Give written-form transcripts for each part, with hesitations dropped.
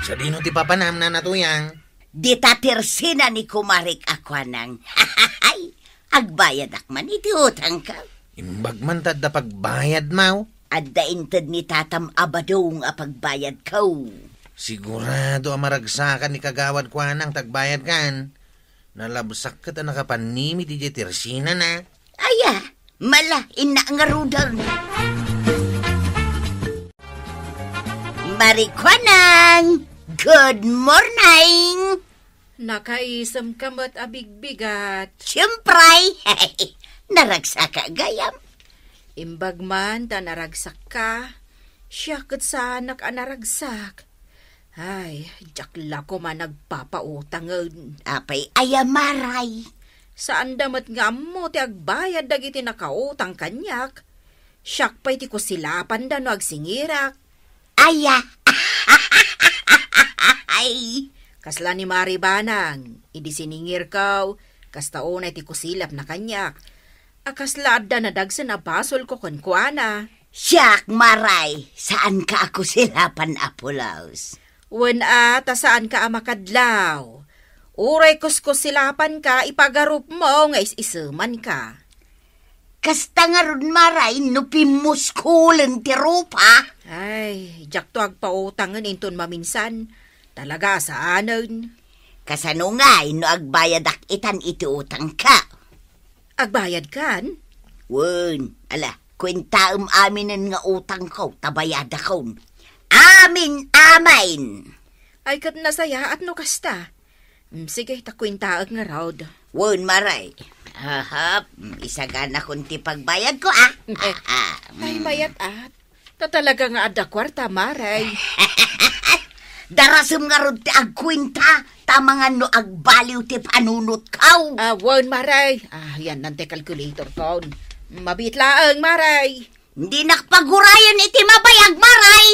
Sa dino ti papanam na natuyang. Di tatersina ni kumarik ako nang. Agbayad akman iti utang ka. Imbag man tad da pagbayad mau. Adda inted ni tatam abadong apagbayad ka. Sigurado amaragsakan ni kagawad ko nang tagbayad kan. Nalabsak ka ta nakapanimi ti tersina na. Aya, mala ina nga rudal. Marikwanang, good morning! Nakaisam ka mo't abigbigat. Siyempre, naragsa ka gayam. Imbag man ta naragsak ka, siya kat sa anak naragsak. Ay, jakla ko man nagpapautangan. Apay ayamaray. Saan damat nga mo ti agbayad dagiti nakautang kanyak. Siyak pa'y ti kusilapan da no agsingirak. Aya. Ay. Kasla ni Mari Banang, idi siningir kaw, kastaon ay ti kusilap na kanyak. Akasla adda na dagsan na basol ko kuana. Siyak maray, saan ka ako silapan apulaos? Wen ta saan ka amakadlaw? Uray kuskus silapan ka, ipagarup mo nga is-isuman ka. Kasta nga ron maray, nupimuskulan ti rupa. Ay, jak to agpautangan inton maminsan. Talaga saanan. Kasano nga, no agbayad itan iti utang ka. Agbayad kan? Wen, ala, kwentaam aminin nga utang ko, tabayada ko. Amin. Ay kat nasaya at no kasta. Sige, takwintaag nga raw. Wen, maray. Ahap, isagan na kunti pagbayad ko, Ay, mayat at. Talaga nga adda kwarta, maray. Darasem nga ron ti agkwinta, tama nga no agbaliw ti panunot kaw. Wan, maray. Yan nante calculator ko. Mabitlaang, maray. Hindi nakpagurayan iti mabayag, maray.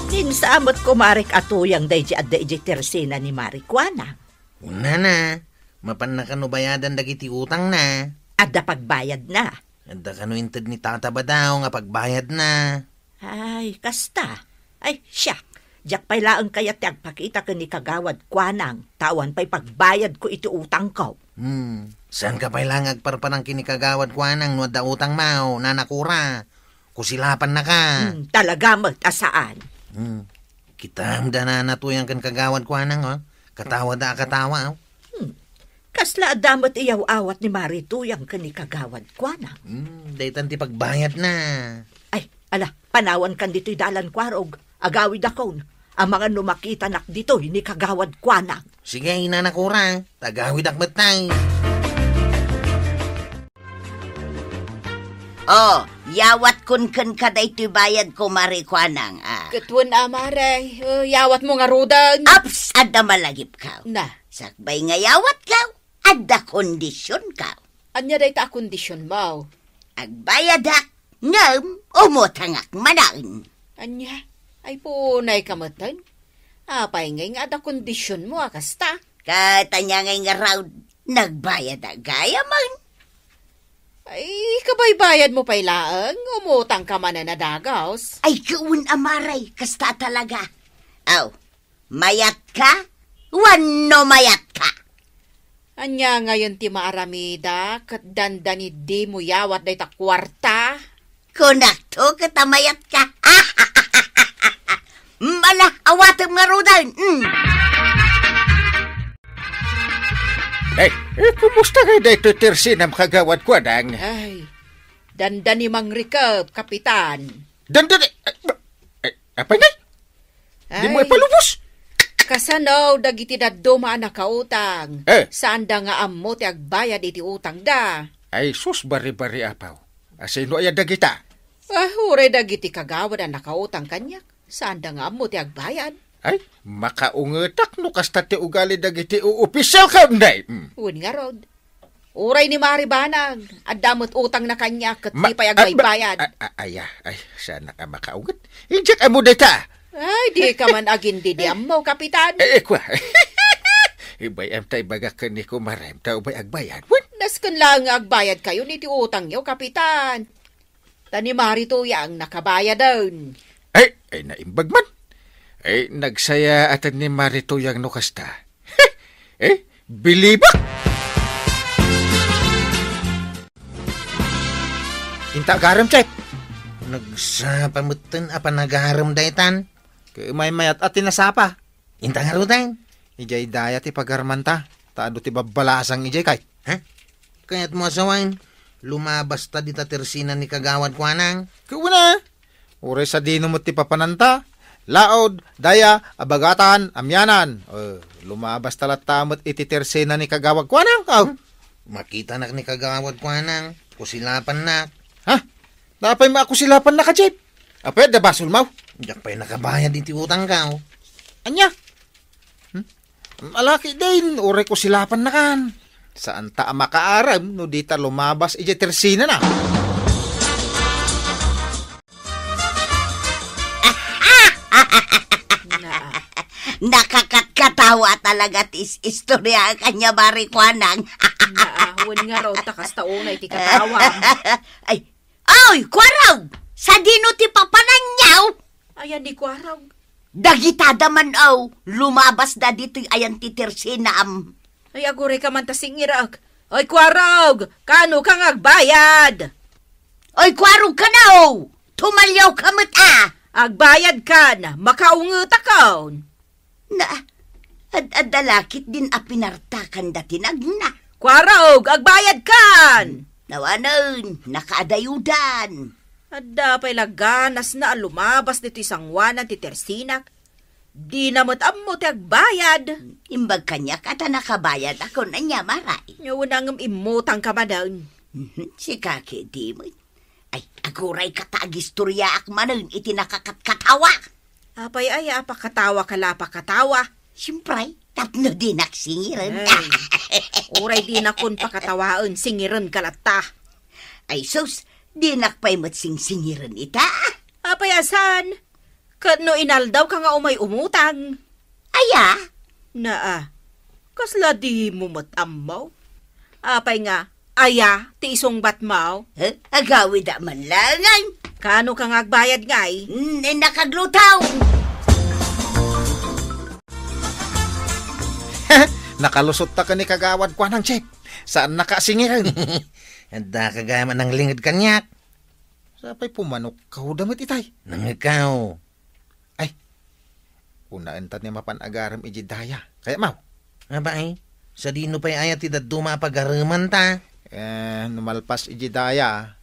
Dinsamot ko marik atuyang dayji adda iji tersina ni Marikwana. Una na, mapan na kanubayadan dagiti utang na. Adda pagbayad na. Adda kanuinted ni tata ba daw nga pagbayad na. Ay, kasta. Ay, siyak. Diyak pa'y laang kaya tiyag pakita ka ni kagawad kwanang. Tawan pa'y pagbayad ko iti utang ko. Saan ka pa'y lang agparpanang kinikagawad ko nang nuwad da utang mau, nanakura. Kusilapan na ka. Talaga magtasaan. Kita amda na natuyang kan kagawad ko nang, katawa da katawa. Kasla adamot iyaw awat ni Marituyang ka ni kagawad kwanang. Daytan ti pagbayad na. Ay, ala, panawan kan dito'y dalan kwarog. Agawid akon. Ang mga numakita nak dito, ni kagawad kwanang. Sige, nanakura. Tagawid akmat tay. Oh, yawat kun kada ito'y bayad ko, Marikwanang. Katwan, maray. Yawat mo nga rudan. Aps, adda malagip ka. Na. Sakbay nga yawat ka, adda kondisyon ka. Anya day ta kondisyon mo? Agbayad ak, ngam, umutangak manain. Anya, ay punay kamatan. Apay ngay nga ada kondisyon mo, akasta. Katanya ngay nga raw, nagbayad agaya man. Ay, kabay-bayad mo pa'y laang, umutang ka man na nadagaws. Ay, kaun amaray, kasta talaga. Aw, mayat ka? Wano mayat ka? Anya ngayon ti maaramida, kat dandani di mo yawat day ta kwarta. Kunakto, katamayat ka. Mala, awatang marudan. Kumusta kayo dito tersinam kagawad ko, Adang? Ay, dandani mang rikap, kapitan. Dandani? Apay na? Di mo ipalubos? Kasanaw, dagiti da dumaan na kautang. Saan da nga ammo ti agbayad iti utang da? Ay, sus, bari-bari apaw. Asino ay dagita? Huray dagiti kagawad na nakautang kanyak. Saan da nga ammo ti agbayad? Ay, makaungetak no kasta ti ugali dagiti opisyal ka, nday. Uwan nga, Rod. Uray ni Mari Banang, at damot utang na kanya kat di pa'y agbaybayad. Ay, sana ka makaunget. Injek amo data. Ay, di ka man agin didiam mo, kapitan. Kwa. Ibay am tay baga ka ni kumarem, tao ba'y agbayad? Naskan lang agbayad kayo ni ti utang nyo, kapitan. Tani Marito yang nakabayad doon. Ay naimbag man. Ay, nagsaya atan ni Marito yang no kasta. Bilibak! Inta garam, Chep. Nagsapamutan apa nagaharam daytan. May mayat at tinasapa. Inta nga rutan. Ijay dayat ipagarmanta. Taado ti babalasang ijay kay. Ha? Kaya't mo asawain, lumabas ta di tatirsinan ni kagawad ko anang. Kuna. Ure sa dino mo ti papananta. Laod, daya, abagatan, amyanan. Lumabas talat tamot ititirsena ni kagawad ko anang. Makita nak ni kagawad ko anang. Kusilapan nak. Ha? Napay maakusilapan na ka, Chip. Apay, dabasul mau. Diyak pa'y nakabayad iti utang ka. Anya? Malaki din, ure ko silapan na kan. Saan ta makaaram no di ta lumabas ije tersina na. Nakakatawa talaga tis istorya kanya Marikwanang. Naahon nga raw takas taunay ti katawa. Ay, kwaraw! Sa dino ti papananyaw! Ayan di ko araw. Dagitada man lumabas da dito'y ayan ti tersina Ay agure ka man tasingirag. Ay kwarog, kano kang agbayad? Ay kwarog ka na tumalyaw ka mat Agbayad ka na, makaungot akaon. Na, adalakit din pinartakan dati nagna. Kwarog, agbayad kan! Nawanon, nakaadayudan. Adda pa'y laganas na lumabas dito isang wanan ti tersinak. Di namot ammo ti agbayad. Imbag kanya kata nakabayad ako na niya maray. Ngawan ang imutang ka madan. Si kaki di mo. Ay, aguray katagistorya ak manon iti nakakatkatawa. Apay ay apakatawa kalapakatawa. Siyempre, tapno di naksingiran. Uray di na kun pakatawaan singiran kalata. Ay sus, di nakpay mat singiran ita. Apay asan? Kano inaldaw ka nga umay umutang. Aya? Naa, kasla di mo matamaw. Apay nga, aya, ti isong batmaw. Agawi da man langan. Kano kang agbayad ngay? Nakaglutaw. Nakalusot ta ka ni kagawad ko ng Chip. Saan nakasingiran? Handa kagaman ng lingid kanyak. Sapay pumanok kao damit itay. Nang ikaw. Ay, unaan ta niya mapanagaram ijidaya. Kaya mau. Abay, sa dino pa'y ayat iti dumapagaruman ta. Numalpas ijidaya.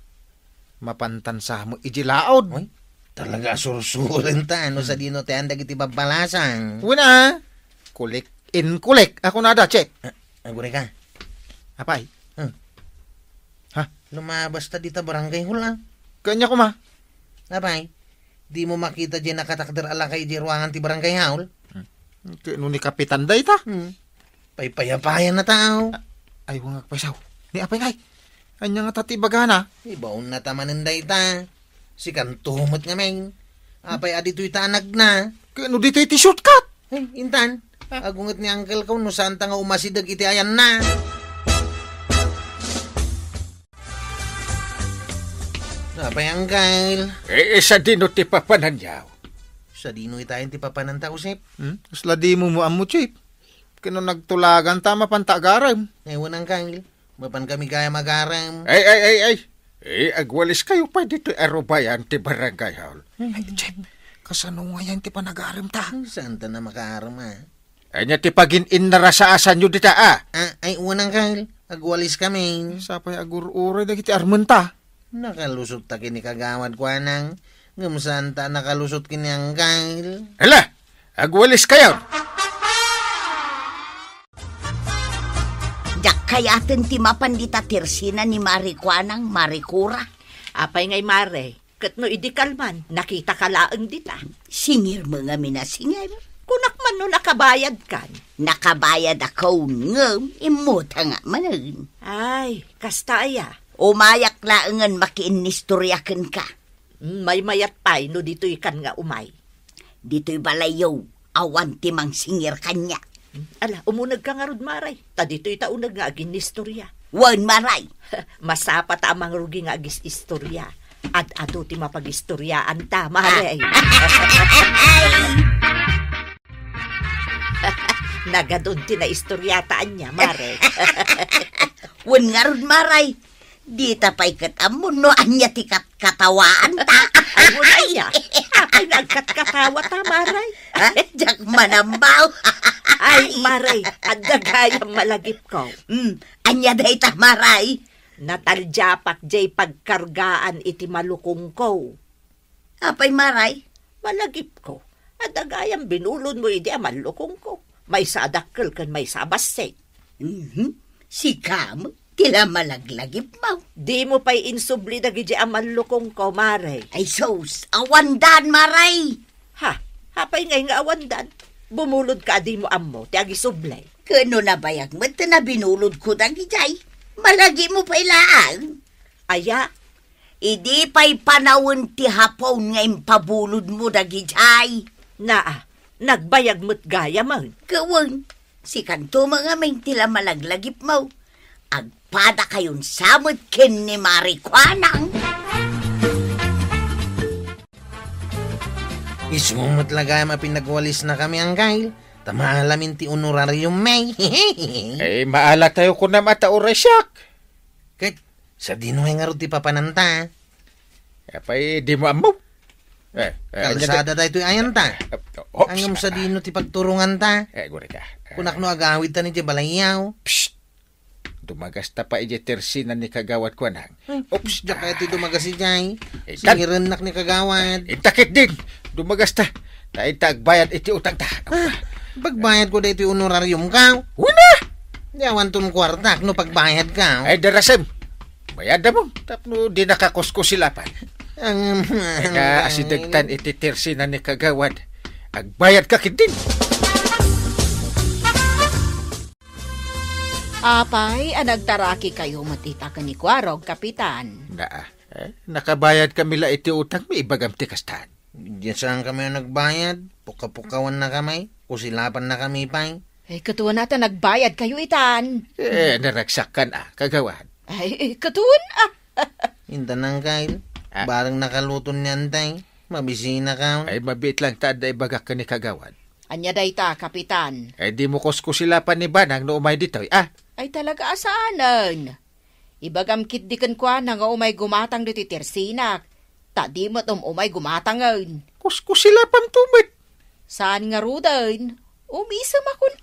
Mapantansa mo ijilaod. Uy, talaga sursurin ta. Ano sa dino tayo andag iti babalasang. Una, kulik ako na da, Chip. Agure ka. Apay? Lumabas ta dita barangay hula. Kanya ko ma. Abay, di mo makita dyan nakatakder ala kay di ruangan ti barangay haul. Kano ni kapitan da ita? Paypayapayan na tao. Ay, wangak paisaw. Ni apay ngay. Anya nga tati bagana. Ibaon na tamanin da ita. Si kantumot nga men. Apay adito itanag na. Kano dito iti shortcut? Ay, intan. Agungot ni uncle ko no saan ta nga umasidag iti ayan na. Apay uncle. Sa dino ti papananyaw. Sa dino itayin ti papananta usip. Usla di mo mo, Chip. Kano nagtulagan tama pantagaram. Ewan uncle. Mapan kami kaya magaram. Ay. Agwalis kayo pa dito arobayan ti barangay hall. Ay, Chip. Kasano nga yan ti panagaram ta? Saan ta na makaram Anya ti pagin-in na rasaasan nyo dita Ay, unang kang agwalis kami. Sapay agur-uray na kiti armenta. Nakalusot ta kini kagawad ko anang. Ngamusan ta nakalusot kini ang kail. Hala, agwalis kayo. Dak kayaten ti mapandita tersina ni Marikwanang Marikura. Apay ngay mare, katno idikalman, nakita ka laang dita. Singir mga minasingir. Kunak man no nakabayad kan. Nakabayad ako ngem, imuta nga manan. Ay, kasta aya. Umayak laangan makiinistoryakan ka. May mayat pay no dito ikan nga umay. Dito'y balayaw, awan ti mang singir kanya. Ala, umunag ka nga rod maray. Ta dito itaunag nga agin istorya. Wan maray. Masapa ta amang rugi nga agis istorya. At ato ti mapagistoryaan ta, Mare. Nagadun ti na istoryataan niya, Mare. Wan nga ron, Maray. Di tapay katamon no anya ti katawaan ta. Ay, wala niya. Apay nagkatkatawa ta, Maray. Jak manambaw. Ay, Maray, ang dagayang malagip ko. Anya day ta, Maray. Nataljapak jay pagkargaan iti malukong ko. Apay, Maray. Malagip ko. Ang dagayang binulon mo iti malukong ko. May sadakkel kan may sabasek. Si Kam, tila malaglagip mo. Di mo pa'y insubli dagiti malukong ko, Maray. Ay sos, awandan, Maray. Ha? Hapay ngay nga awandan. Bumulod ka di mo ammo, ti agisublay. Kano na bayag mo, na binulod ko dagijay. Malagi mo pa ilaan. Aya, Idi pa'y panawon ti hapon ngayon pabulod mo dagijay. nagbayag mo't gaya man. Kawan, si kanto mga may tila malaglagip mo. Agpada kayon samot ken ni Marikwanang. Isumot lagay mapinagwalis na kami ang gail. Tamaalamin ti honorarium may. Ay, maala tayo kung na mata o resyak. Kat, sa dinuhay nga ro ti papananta. Apay, di mo amaw. Kalsada tayo ito'y ayan ta. Angam sa dino ti pagturungan ta. Gure ka. Kunak no agawid ta ni ti balayaw. Psst! Dumagas ta pa ije tersinan ni kagawad ko nang. Ops, diya kaya ti dumagas si Jay. Tan- Singirenak ni kagawad. Itakit din! Dumagas ta. Naitagbayad iti utang ta. Pagbayad ko dito yung honorarium ka. Una! Diyawan tong kwartak no pagbayad ka. Ay, darasem. Bayad na mo. Tapno di nakakusko sila pa. Ang... Kaya asidagtan iti tersinan ni kagawad. Agbayad ka kitin. Apay, nagtaraki kayo matita ka ni Kwarog, Kapitan. Nakabayad kami la iti utang, may ibagam ti kastan. Diyan saan kami nagbayad? Pukapukawan na kami. Kusilapan na kami pa'y. Ay, katuan natin nagbayad kayo itan. Naragsakan kagawad. Ay, katuan Hinta nang kail. Barang nakaluton niyan tay. Mabisina ka. Ay, mabit lang tada ibagak ka ni kagawad. Anya dayta, Kapitan. Ay, di mo kuskusilapan ni Banang no umay dito. Ay, talaga asanan. Ibagam kit di kan kwa na nga umay gumatang dito tersinak. Ta di mo't umay gumatangan. Kuskusilapan tumit. Saan nga rudan? Umisa makun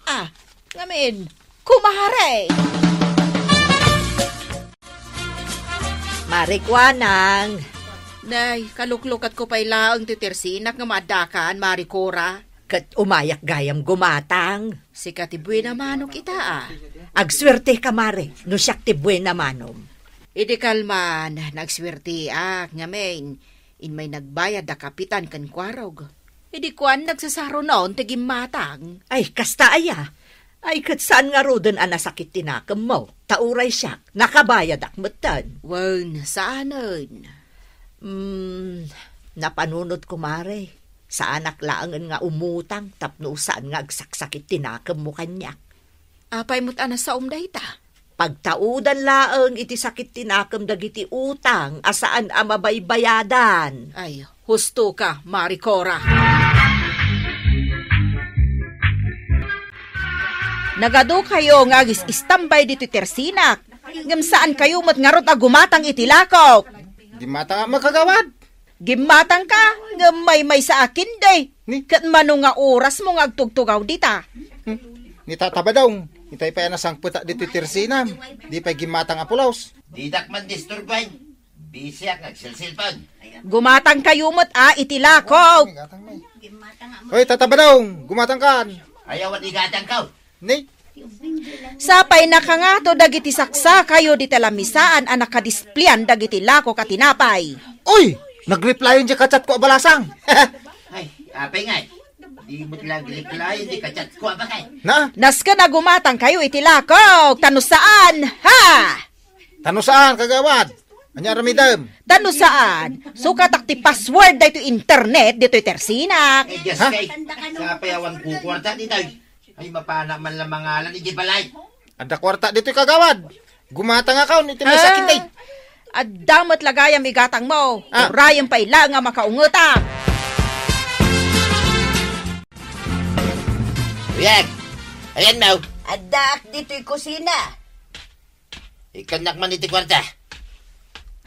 Ngamin, kumahare. Marikwanang. Nay, kaluklukat ko pa'y laang titirsinak nga madakan, Maricora. Kat umayak gayam gumatang. Si Katibuy na manok ita Agswerte ka, Mare. No siyak ti buena manom. Idi kalman, nagswerte ngamin. In may nagbayad da Kapitan kan Kwarog. Idi kuan nagsasaro noon tigim matang. Ay, kasta aya. Ay, kat saan nga rodan anasakit tinakam mo? Tauray siyak. Nakabayad akmatan. Wan, saanan? Napanunod ko, Mare. Sa anak laangan nga umutang, tapno saan nga agsaksakit tinakam mo kanya. Apay mo't anas sa umdayta. Pagtaudan laang iti sakit tinakam dagiti utang, asaan amabaybayadan. Ay, husto ka, Maricora. Nagado kayo nga istambay dito tersinak. Ngam saan kayo mo't ngarot gumatang itilakok. Di mata makagawad. Gimatang ka, ngamay may sa akin day. Ni? Kat mano nga oras mo nga agtugtugaw dita. Ni tataba daw. Itay pa yan asang puta dito tersinam. Di pa gimatang apulaos. Didak man disturbay. Bisyak nagsilsilpan. Gumatang kayo mo't itilakok. Hoy, tataba daw. Gumatang kan. Ayaw at igatang ka. Ni? Sapay nakangato dagiti saksa kayo di talamisaan ang nakadisplyan dagiti lako katinapay. Uy! Nag-reply yung kachat ko abalasang. Ay, apay ngay. Di mo lang reply, di kachat ko ba kay? Na? Naska na gumatang kayo itilakok. Tano saan? Ha? Tano saan, kagawad? Anya ramidam? Tano saan? Sukatak ti password dito internet dito tersinak. Eh, just kay. Sa payawan kukwarta dito. Ay, mapana man lang mangalan, hindi balay. Ada kwarta dito kagawad. Gumatang akaw, iti may sakit day. At damat lagayam igatang mo. Ah. Rayang paila nga makaunguta. Uyag! Ayan mo! Adak dito'y kusina. Ikanak man iti kwarta.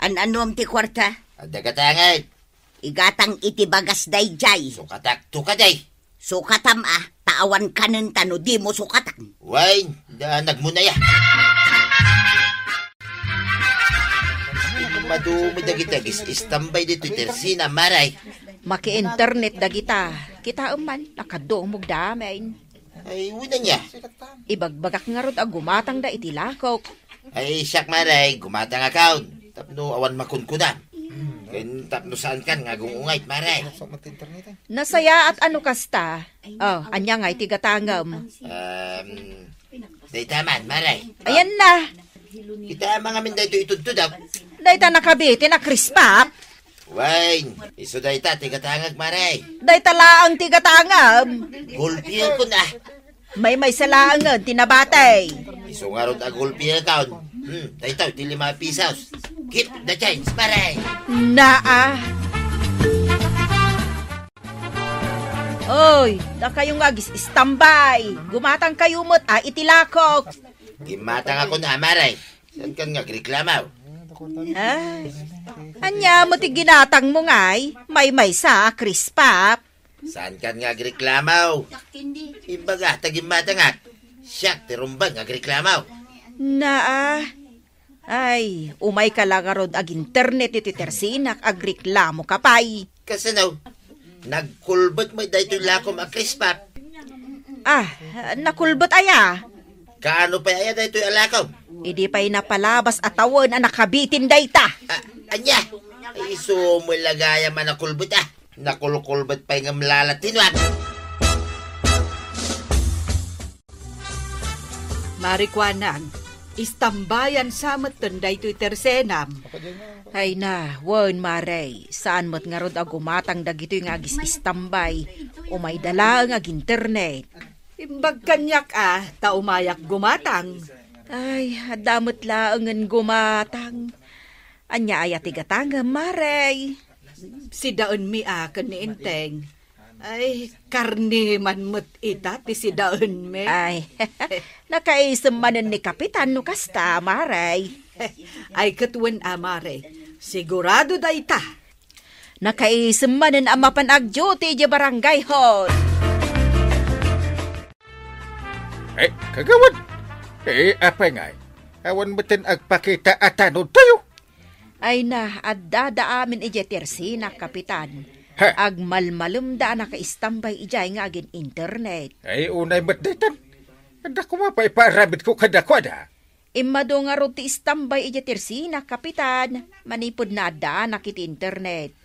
Ano am ti kwarta? Ada katangay. Igatang iti bagas dayjay. Sukatak tukaday. Sukatam taawan kanen tano di mo sukatan. Wain, danag mo na ya. Madumi dagitagis istambay dito tersina maray. Maki-internet dagita. Kita man, nakadumog damin. Ay, una niya. Ibagbagak nga rod gumatang da itilakok. Ay, siyak maray, gumatang account. Tapno awan makunkunan. Ken tapno saan kan nga gungungayt maray. Nasaya at ano kasta? Oh, anya nga itigatangam. Daytaman maray. Ayan na. Kita mga min dayto itudtudap. Dayta nakabiti na krispap. Wain, iso dayta tigatangag maray. Dayta laang tigatangam. Gulpil ko na. May salaangan tinabatay. Iso nga ron gulpil account. Dayto, ti 5 pesos. Keep the change maray. Naa. Oy, da kayong agis istambay. Gumatang kayo mo't itilakok. Gimatang ako na maray. Saan kan nga reklamaw? Ay, anya mo ti ginatang mo ngay, may sa krispap. Saan kan nga reklamaw? Imbaga, tagimatangat. Siyak, tirumbang nga reklamaw. Naa. Ay, umay ka lang arod ag internet iti tersinak ag reklamo kapay. Kasanaw, nagkulbot mo dahito lakom ang krispap. Ah, nakulbot aya. Kaano pa aya dahito alakom? Idi pa'y napalabas at tawon ang nakabitin dayta. Anya, ay iso mo lagaya man nakulbot Nakulkulbot pa'y nga malalatinwag. Marikwanang, istambayan sa matunday to'y tersenam. Ay na, won maray, saan mo't nga rod gumatang dagito yung agis istambay, umay dala ang ag internet. Imbag kanyak taumayak gumatang. Ay, damot laangan gumatang. Anya aya tigatanga maray. Si daon mi akan ni Inteng. Ay, karni man mo't ita ti si daon mi. Ay, nakaisam manan ni Kapitan no kasta maray. Ay katuan amare, sigurado da ita. Nakaisam manan ang mapanag-duty di barangay hall. Kagawad. Apa nga? Awan batin agpakita at tanod tayo. Ay na, at dadaamin ijetersi na Kapitan. Ha? Ag malmalum da nakaistambay ijay nga agin internet. Ay, unay matditan. Ada ko mapay parabit ko kadakwada. Imado nga ro ti istambay ijetersi na Kapitan. Manipod na da nakit internet.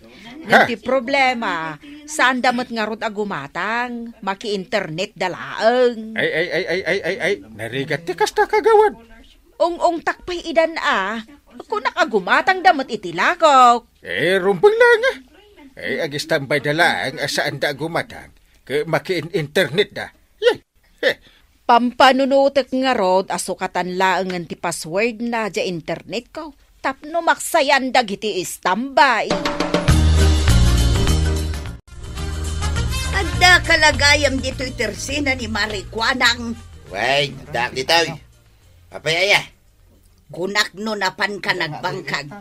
Ha? Ganti problema, saan damot nga ro agumatang, maki-internet dalaang. Ay, narigat ti kasta kagawad. Ong takpay idan kung nakagumatang damot itilakok. Rumpang lang agistambay da lang saan da gumatang. Maki-internet da. Yan. Pampanunutek nga rod asukatan laangan ti password na ja internet ko. Tapno maksayan dagiti istambay. Adda kalagayam dito'y tersina ni Marikwanang. Wain, dak ditoy. Apay aya? Kunak no napan ka nagbangkag.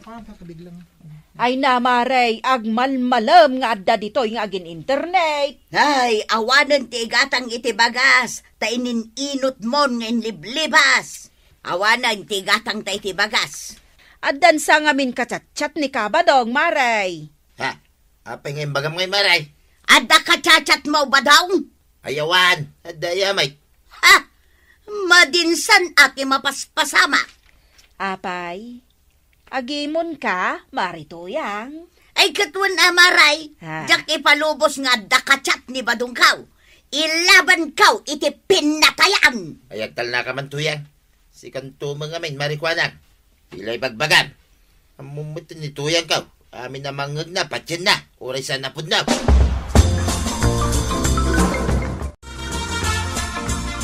Ay na maray, agmalmalam nga adda dito yung agin internet. Ay, awanan ti igatang iti bagas, ta ininot mon ng liblibas. Awanan ti igatang ta iti bagas. Addan sa ngamin kachat-chat ni Kabadong, maray. Ha? Apay ngayon bagam ngayon maray? Adda ka chachat mo ba daw? Ayawan, adaya may. Ha? Madinsan ati mapaspasama. Apay, agimon ka, marituyang. Ay katuan amaray, Ha? jak ipalubos nga adda ka chat ni Badungkaw. Ilaban kaw iti pinatayan. Ayagtal na ka man tuyang. Si kanto mga main marikwanang. Ilay bagbagan. Amumutin ni tuyang kaw. Amin na mangag na, patyan na. Oray sa napod na.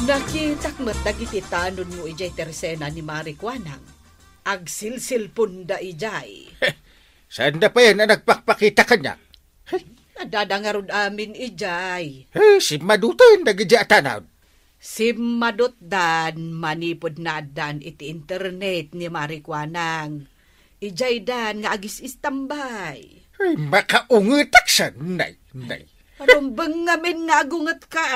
Nakitak mat dagiti tanon mo ijay tersena ni Marikwanang. agsilsilpon da ijay. Saan na pa yan na nagpakpakita kanya? Nadadangarod amin ijay. Si Madutan nagijatanaw. Si Madot dan manipod na dan iti internet ni Marikwanang. Ijay dan nga agis istambay. Makaungetak siya, nay. Anong bang ngamin nga agungat ka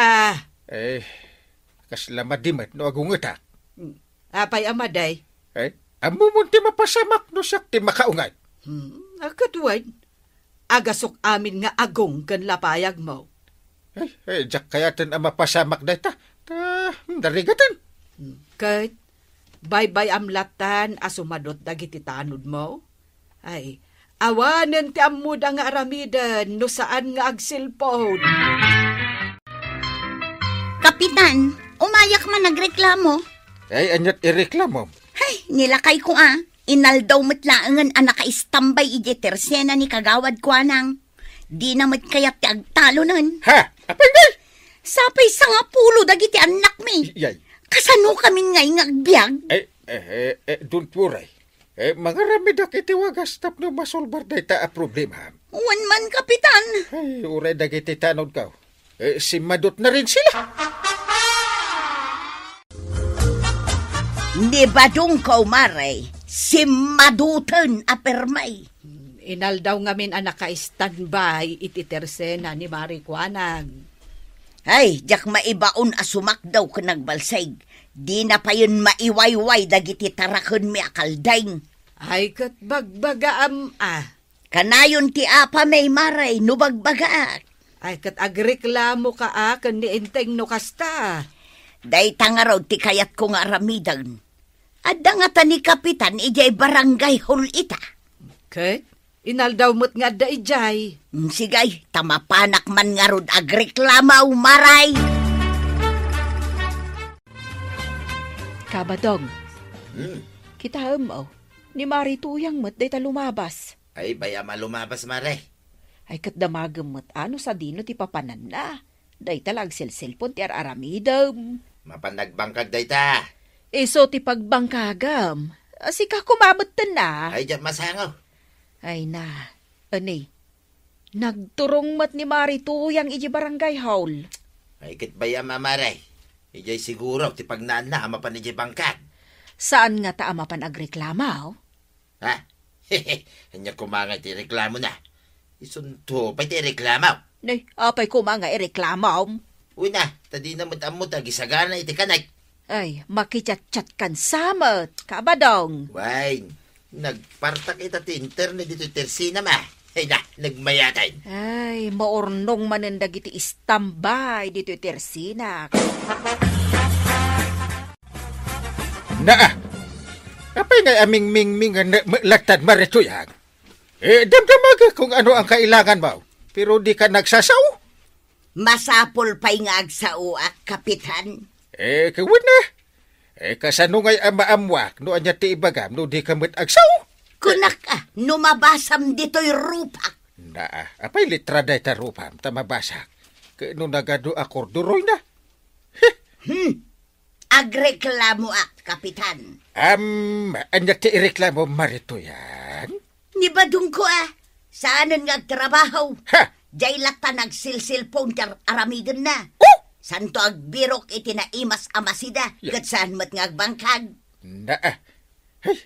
Kaslama dimat no agungetak. Apay amaday. Amo mo ti mapasamak no siya ti makaungay. Akatwad. Agasok amin nga agong kan lapayag mo. Jak kayatan ang mapasamak na ita. Darigatan. Kahit bye-bye amlatan asumadot dagiti tanod mo. Ay, awanan ti amud ang aramidan no saan nga agsilpon. Kapitan, umayak man nagreklamo. Anyat ireklamo. Hay, nilakay ko Inaldaw matlaangan ang nakaistambay ije tersena ni kagawad Kuanang. Di na kayat ti agtalo nun. Ha? Apay ngay? Sapay sa nga pulo dagiti anak mi. Yay. Kasano kami ngay ngagbiag? Don't worry. Mga ramidak iti wagas tap no masolbar data a problema. Wan man, Kapitan. Ay, uray dagiti tanod ka. Si Madot na rin sila. Di ba dong kaumaray? Si Madutan apermay. Inaldaw ngamin ang naka-standby iti tersena ni Marikwanang. Ay, jak maibaon asumak daw ka nagbalsay. Di na pa yun maiwayway dagiti tarakon mi akaldaing. Ay, kat bagbagaam Kanayon ti apa may maray no bagbaga. Ay, kat agreklamo ka kan ni Enteng no kasta. Day tangaraw ti kayat ko nga aramidan. Adda nga ni Kapitan ijay barangay hall ita. Kat, inaldaw mo't nga da ijay. Sigay, tamapanak man nga rod agreklamaw maray. Kabadong, kita mo, ni Marituyang mo't day ta lumabas. Ay, baya malumabas, mare. Ay kat damagam mo't ano sa dino ti papanan na. Day talag silsilpon ti aramidam. Mapanagbangkag day ta. Iso ti pagbangkagam. Asika kumamot na. Ay, diyan masangaw. Ay na, ani, nagturong mat ni Marituyang iji barangay hall. Ay, kit baya mamaray. Ijay siguro, ti pagnaan na, amapan ijay bangkag. Saan nga ta amapan agreklamaw? Ha? Hanya kumangay ti reklamo na. Isunto pa ti reklamaw. Nay, apay ko mga ireklamaw. Uy na, tadi na mutamot, agisagana iti kanay. Ay, makichat-chat kan samet, kabadong. Wine, nagpartak ita ti internet dito tersina ma. Ay na, nagmayatay. Ay, maornong manendag iti istambay dito tersina. Apay nga aming mingming nga latad Marituyang. Damdamaga kung ano ang kailangan mo. Pero di ka nagsasaw. Masapol pa'y nga agsauak, Kapitan. Kawin na. Kasano nga'y amaamwak no anya ti ibagam no di ka agsaw. Kunak numabasam dito'y rupak. Apay litra day ta rupam tamabasak. Kano nagado akorduroy na. Agreklamo Kapitan. Anya ti ireklamo Marituyang? Ni badung ko saanan nga agtrabaho. Ha? Jay lata nagsilsilpong tar aramidan na. Santo agbirok iti na imas amasida. Kat saan mat nga agbangkag. Hey.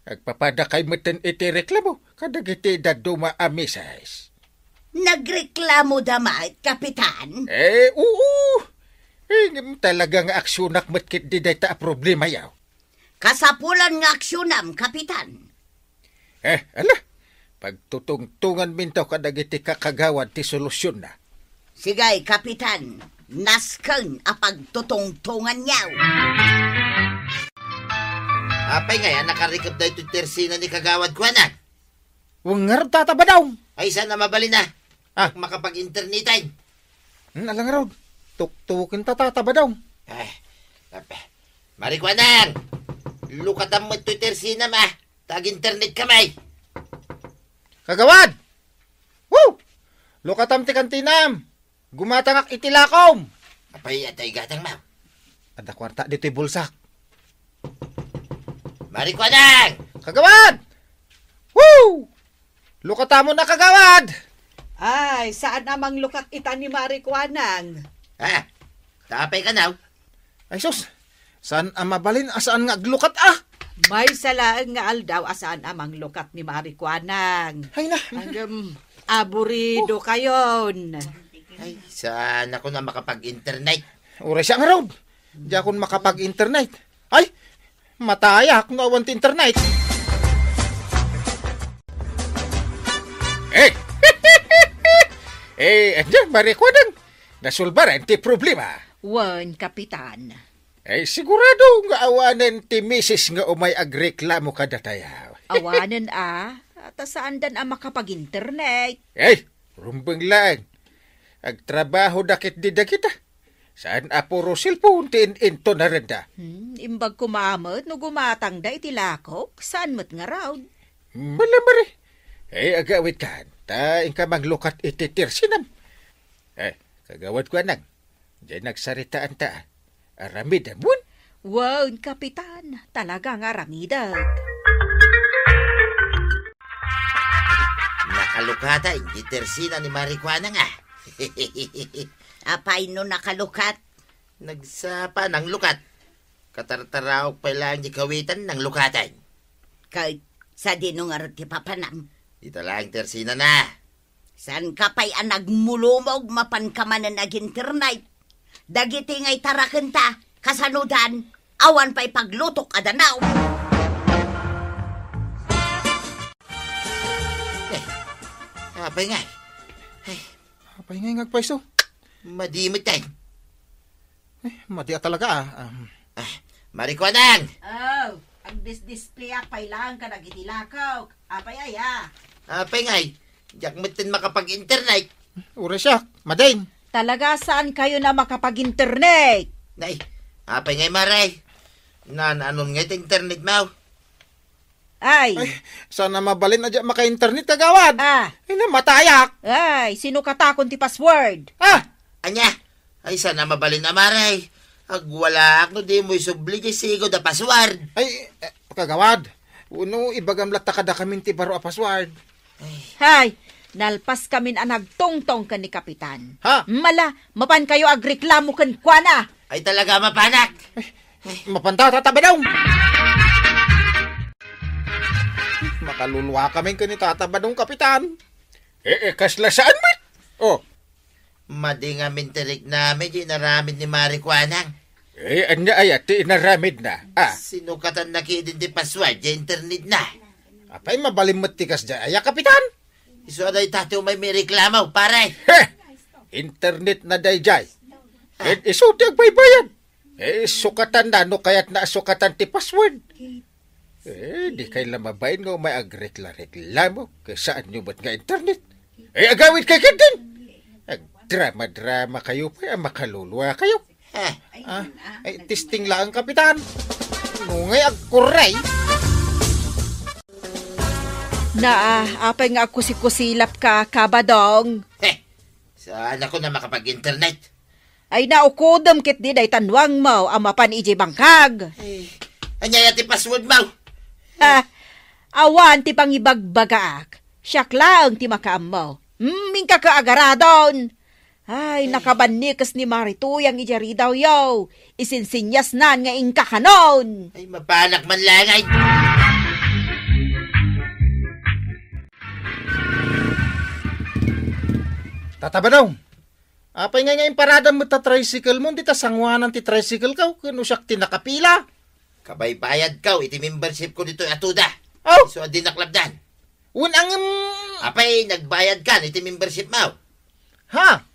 Agpapadakay matan iti reklamo. Kadag iti daduma amisas. Nagreklamo damat, Kapitan? Oo. Talagang aksyonak matkit di data problema yaw. Kasapulan nga aksyonam, Kapitan. Ala. Pagtutungtungan minto kadag iti kakagawad ti solusyon na. Sigay, Kapitan. Nasken apagtutungtungan yaw. Apay nga, nakarikap na ito tersina ni kagawad ko na. Wangar tataba daw. Ay, sana mabali na. Makapag-internetain. Alang raw. Tuktukin tataba daw. Marikwanang! Lukatam mo ito tersina ma. Tag-internet kamay. Kagawad! Woo! Lukatam ti kantinam. Gumatangak itilakom. Apay atay gatang ma. Ada kwarta dito'y bulsak. Marikwanang! Kagawad! Woo! Lukata mo na, kagawad! Ay, saan namang lukat ita ni Marikwanang? Ha? Tapay ka now? Ay sus, saan ang mabalin? Asaan nga aglukat May salaan nga aldaw asaan amang lukat ni Marikwanang. Ay na. Hanggang aburido kayon. Ay, saan ako na makapag-internet? Uray siya nga road. Di akong makapag-internet. Ay, matayak na want internet. Andiyan, Marikwanang. Nasulbaran ti problema. Wan, Kapitan. Sigurado nga awanan ti misis nga umay agreklamo kada tayaw. Awanan at saan dan ang makapag-internet? Rumbang lang. Agtrabaho dakit di kita. Saan apuro cellphone ti into na renda? Imbag kumamot no gumatang da iti lakok, saan mo't nga raw? Malamari. Agawit ka. Ta ka maglukat iti tirsinam. Kagawad ko anang. Diyan nagsaritaan ta. Aramid amun? Wow, Kapitan. Talaga nga aramidag. Nakalukata, hindi tersina ni Marikwanang Apay no nakalukat. Nagsapa ng lukat. Katartaraok pa lang di kawitan ng lukatan. Kay sa dinungar ti papanam. Dito lang tersina na. San ka pa'y nagmulumog mapan ka man na nag-internet. Dagiti ngay tarakenta, kasanudan, awan pa'y paglutok adanaw. Apay nga. Apay nga ngagpaiso. Madimit tayo. Mati talaga Marikwanang! Oh, ang displayak pa'y lang ka nagitilakaw. Apay aya. Apay nga. Diyak matin makapag-internet. Uray siya, madain. Talaga saan kayo na makapag-internet? Nay, apay nga maray. Anon nga ito internet mo? Ay, Sana mabalin na dyan maka-internet, kagawad. Na matayak. sino katakon ti password? Anya, ay sana mabalin na maray. Agwala no di mo isubli di sigo da password. Kagawad. Uno, ibagam lata kada kamin ti baro a password. Hay, nalpas kamin ang nagtongtong ka ni Kapitan. Ha? Mapan kayo agreklamo kan kuana. Ay talaga mapanak. Mapanta, tatabi daw. Makaluluwa kami kani tatabadong kapitan. Kasla saan mo? Madi nga mintirik namin di naramid ni Marikwanang. Anya ay ati inaramid na. Sinukatan na kidin di password di internet na. Apay mabalim matikas dyan. Aya, kapitan. Iso aday tato may reklamo, pare. Internet na dayjay. Iso di agbaybayan. Sukatan na, no kaya't na sukatan ti password. Di kayo lamabayin nga may agreklamo. Kaya saan nyo ba't nga internet? Agawit kay din. Drama kayo pa, makaluluwa kayo. Testing lang, kapitan. Ngungay agkuray. Apay nga kusilap ka, kabadong. Saan ako na makapag-internet? Ay naukodam kit di day tanwang mo, amapan iji bangkag. Anya ti password mo? Awan ti pangibagbagaak. Siyak lang ti makaam mo. Mingka kaagaradon. Ay, nakabanikas ni Marituyang ijari daw yaw. Isinsinyas nan nga ingkakanon. Ay, mapanak man lang ay. Tataba daw. Apay nga yung parada mo ta tricycle mo, di ta sangwanan ti tricycle ka, kano siyak tinakapila. Kabaybayad ka, iti membership ko dito atuda. So, di naklabdan. Unang... Apay, nagbayad ka, iti membership mo. Ha?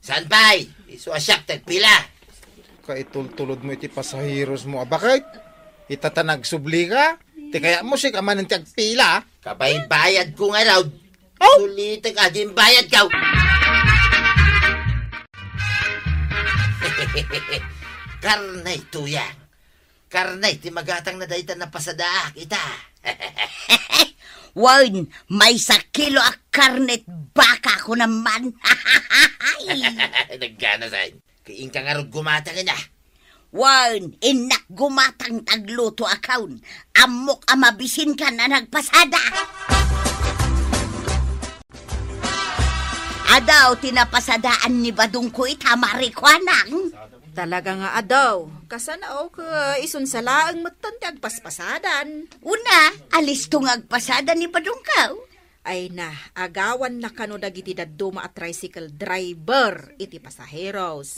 Saan pa'y? Iso asyak, tagpila. Kaitultulod mo iti pasahiros mo, bakit? Itatanag subli ka? Ti kaya mo si kamanan tagpila. Kabaybayad ko nga raw. Sulitin ka, di bayad ka. Karnay tuyang. Karnay, ti magatang na daytan na pasadaak ita. Wan, may 1 kilo a karnet baka ko naman. Naggana sa'yo. Kain ka nga rin gumatang na. Wan, inak gumatang tagluto akaun. Amok amabisin ka na nagpasada. Adaw, tinapasadaan ni Badong ko itamarikwanang. Talaga nga adaw. Kasanaw ka isun sa laang matantag paspasadan. Una, alis tong agpasada ni Badong ka. Ay na, agawan na kano dagiti daduma at tricycle driver iti pasaheros.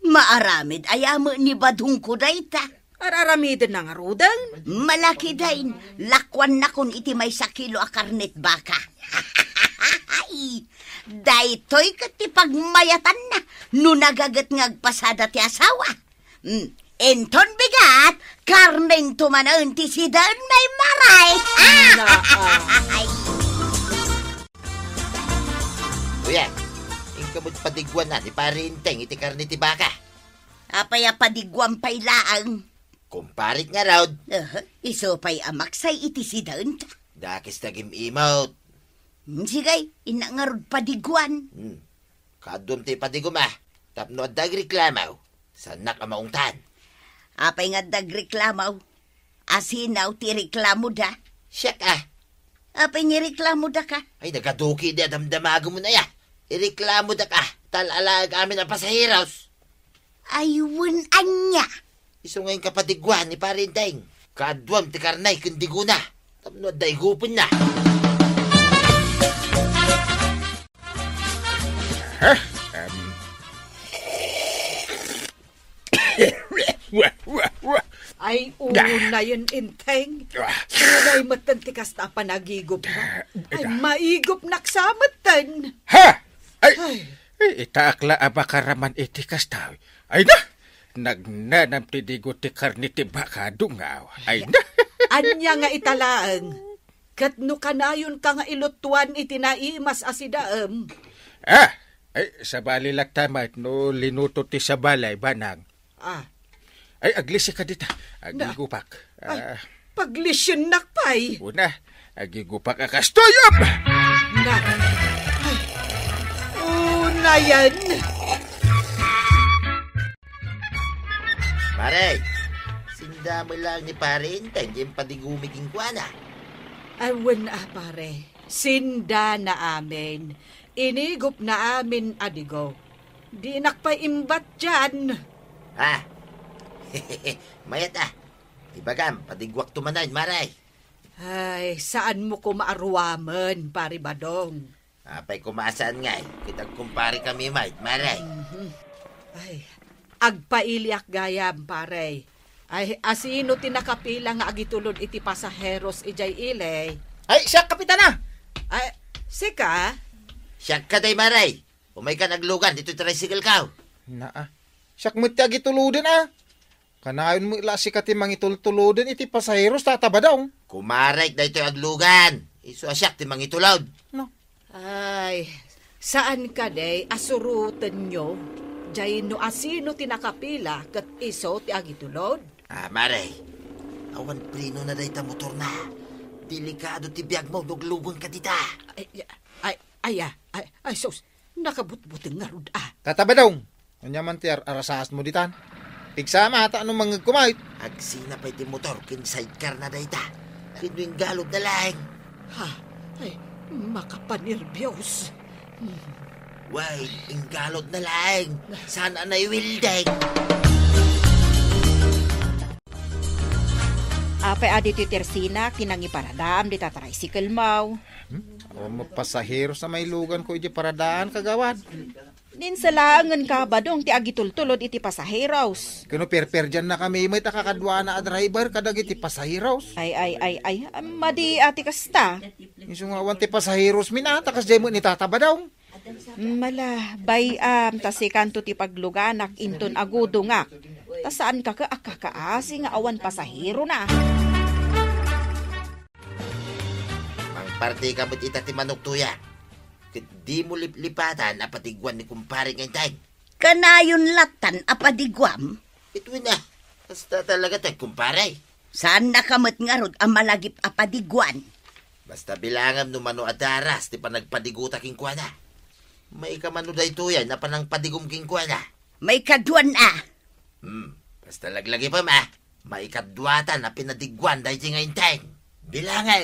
Maaramid ayamo ni Badong ko dayta. Araramidin na nga rudang. Malaki dain, lakwan na kun iti may 1 kilo a karnet baka. Daytoy kati pagmayatan na, no nagagat ngagpasada ti asawa. Enton bigat, karneng tumanan ti sidan may maray. Kuya, ingkamot padigwan na ni parinteng iti karne ti baka. Apaya padigwam pay laang. Kumparit nga raw. Iso pay amaksay iti sidan. Dakis tagim imot. Sigay, inangarod padigwan. Kadum ti padigum tapno ad dagreklamaw. Sanak ang maungtan. Apay nga dagreklamaw. Asinaw ti reklamo da. Siyak Apay nga reklamo da ka. Ay, nagaduki di damdamago mo na ya. Ireklamo da ka. Talalag amin ang pasahiros. Ayun anya. Iso ngayon kapadigwan ni parinteng. Kadwam ti karnay kundi guna. Tapno ad daigupin na. Ay, una yun, inteng. Tunay matantikas na panagigop na. Ay, maigop naksamatan. Ha! Ay, itaakla abakaraman iti kastaw. Ay na! Nagnanam ti digo ti karni ti baka dungaw. Ay na! Anya nga italaang. Katno kanayon ka nga ilutuan iti naimas asidaam. Ay, sa bali laktamat no linuto ti sa balay banang. Ay, aglisi ka dita. Agigupak. Ay, paglisyon nakpay. Una, agigupak akastoyop! Na. Ay, una yan. Pare, sinda mo lang ni parinteng yung padigumiging kuana. Awan pare. Sinda na amin. Inigop na amin adigo. Di nakpaimbat dyan. Mayat Ibagam, padigwak tumanan, maray. Ay, saan mo ko maaruaman, pari Badong? Apay kumasaan nga kitag kumpari kami, maray. Ay, agpailiak gayam, pare. Ay, asino tinakapila nga agitulod iti pasaheros ijay ilay? Ay, siya, kapitana! Ay, sika? Siyak ka day, maray. Umay ka naglugan, dito tricycle ka. Siyak mo ti agituludin Kanayon mo ila si kati mangitultuludin iti pasaheros tatabadaw. Kumaray na ito aglugan. Iso asyak ti mangitulod. No. Ay, saan ka day asurutan nyo? Jay no asino tinakapila kat iso ti agitulod? Maray. Awan prino na day ta motor na. Delikado ti biyag mo, nuglugon ka dita. Ay, sus, nakabutbuteng nga rud Tatabadaw. Anyaman ti arasahas mo ditan. Pigsama ata anong mga kumait. Agsina pa iti motor, kin sidecar na day ta. Kinuing galod na lang. Ay, makapanirbyos. Why, inggalod na lang. Sana na iwildeng. Apay adito Tersina, kinangi paradam, di tricycle mau. Mapasaheros na may lugan ko iti paradaan kagawan. Din sa laangan ka Badong ti agitultulod iti pasaheros. Kano per dyan na kami may takakadwa na driver kadag iti pasaheros. Ay, madi ati kasta. Isungawan ti pasaheros minatakas dyan mo ni tatabadaw. Mala, tasi kanto ti pagluganak inton agudo nga. Ta saan ka akakaasi nga awan pasahero na. Mang parte ka ba't ita ti manok tuya? Di mo liplipatan apatigwan ni kumpare ngayon tayo. Kanayon latan apadigwam. Ito na. Basta talaga tayo kumpare. Saan nakamot nga rod ang malagip apadigwan? Basta bilangam no mano adaras ti panagpadiguta king kuwana. May kamano da ito yan na panang padigum king kuwana. May kaduan Basta laglagi pa ma. Maikadwatan na pinadigwan dahil si ngayon tayong. Bilangay.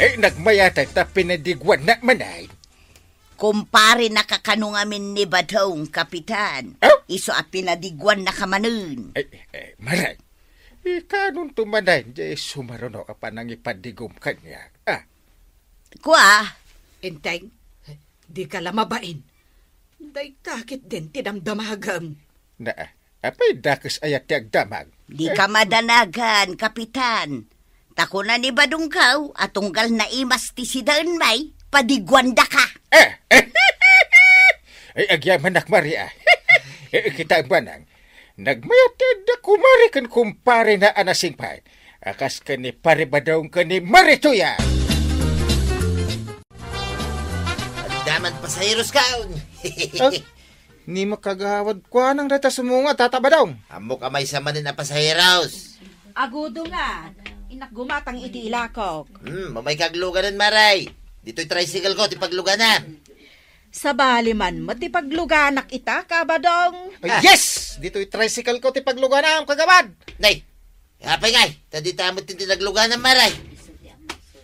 Nagmayatay ta pinadigwan na manay. Kumpare nakakanungamin ni Badong, Kapitan. Oh? Iso a pinadigwan na kamanun. Maray. Kanong tumanay, di sumaruno ka pa nang ipadigom kanya. Kwa, Enteng, di ka lamabain. Day takit din tinamdamagam. Apay dakas ayat ti agdamag. di ka madanagan, Kapitan. Tako na ni Badong kaw, atunggal na imas ti si Daon may, padigwanda ka. Agyaman nak Maria. Kita banang. Nagmayatid na kumari kan kumpare na anasing pain. Akas ka ni pare ba daw ka ni Marituya? Daman pasahiros kaon. Ni makagawad kwa nang data sumunga tataba daw. Amo kamay sa manin na pasahiros. Agudo nga. Inak gumatang iti ilakok. Mamay kagluganan maray. Dito'y tricycle ko, tipagluganan. Sa bali man, matipagluganak ita, kabadong. Yes! Dito'y tricycle ko ti pagluganam kagawad. Nay, hapay ngay. Tadi tamot tinti nagluganan maray.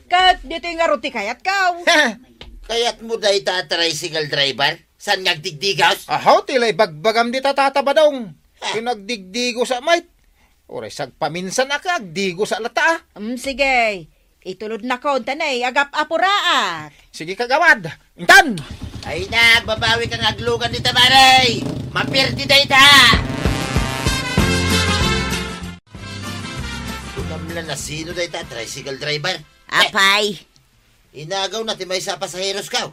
Kat dito yung aruti kayat kaw. Kaya't mo dahi ta tricycle driver? San ngagdigdigaws? Ahaw, tilay bagbagam di tataba daw. Pinagdigdigo sa might. Oray sagpaminsan na agdigo sa lata. Sige. Itulod na ko, tanay, agap apuraat. Sige kagawad. Intan! Ay na, babawi kang aglugan dito maray. Mapirti dahi ta. Tunamlan na sino dahi ta tricycle driver? Apay, Inagaw na ti may sa pasaheros kaw.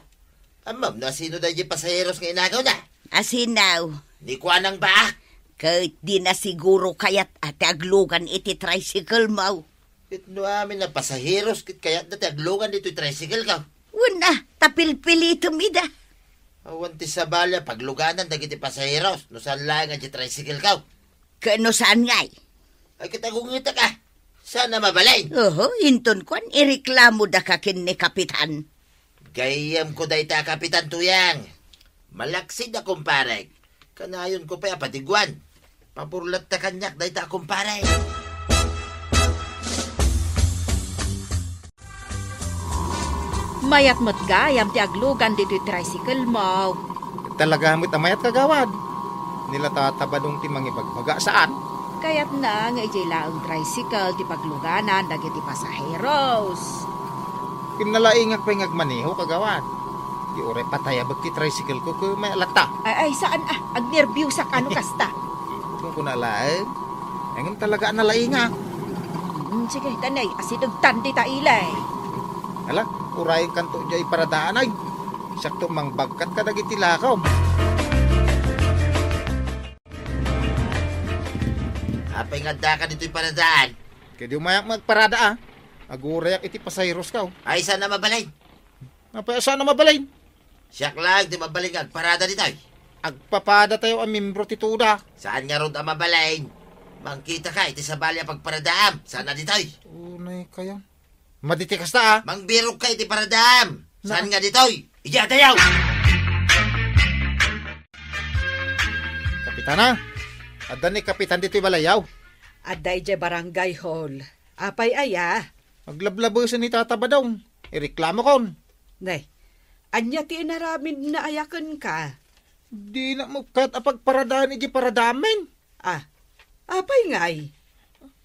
Amam na sino dahi yung pasaheros nga inagaw na? asinaw. Ni kwa nang baak. Kahit di na siguro kayat at aglugan iti tricycle mo. Itno amin na pasaheros kit kayat na ti aglugan dito yung tricycle kaw. Una, tapilpilito mida. Awan ti sabalya pagluganan dagiti pasaheros. No saan lang ang tricycle kaw. Kano saan ngay? Ay kitagungita ka. Sana mabalay. Oho, inton kwan, ireklamo da kakin ni Kapitan. Gayam ko dahi ta kapitan tuyang. Malaksid na kumpare. Kanayon ko pa patigwan. Papurlat ta kanyak dahi ta kumpare. Mayat mo't gayam ti aglugan dito yung tricycle mo. Talaga mo't amayat kagawad. Nila tatabadong ti mangipagbaga saan? Kaya't na nga ijay laang tricycle ti pagluganan dagiti pasaheros. Kinalaingak pa yung agmaniho kagawad. Di oray patayabag ti tricycle ko kung may lata. Ay, saan agnervyusa ka ano kasta? Kung kunalaing, ngayon talaga nalaingak. Sige, tanay, asidugtan di ta ilay. Ala, urayin kanto dya iparadaan ay. Sakto mangbagkat ka dagiti lakaw. Apay nga da ka dito'y paradaan. Kaya di umayak magparada Agurayak iti pasayros ka. Ay sana mabalay. Napaya sana mabalay. Siyak lang di mabalay nga parada dito. Agpapada tayo ang membro tituda. Saan nga ron ang mabalay? Mangkita ka iti sa balya pagparadaam. Sana dito. Unay kaya. Maditikas ta Mangbirog ka iti paradaam. Saan nga dito? Iya tayaw! Kapitana, adan ni kapitan dito'y balayaw. Aday jay barangay hall. Apay aya. Maglablabusan ni tataba daw. Ireklamo kon. Nay, anya ti inaramin na ayakan ka. Di na mo kat apagparadahan iji paradamen. Apay ngay.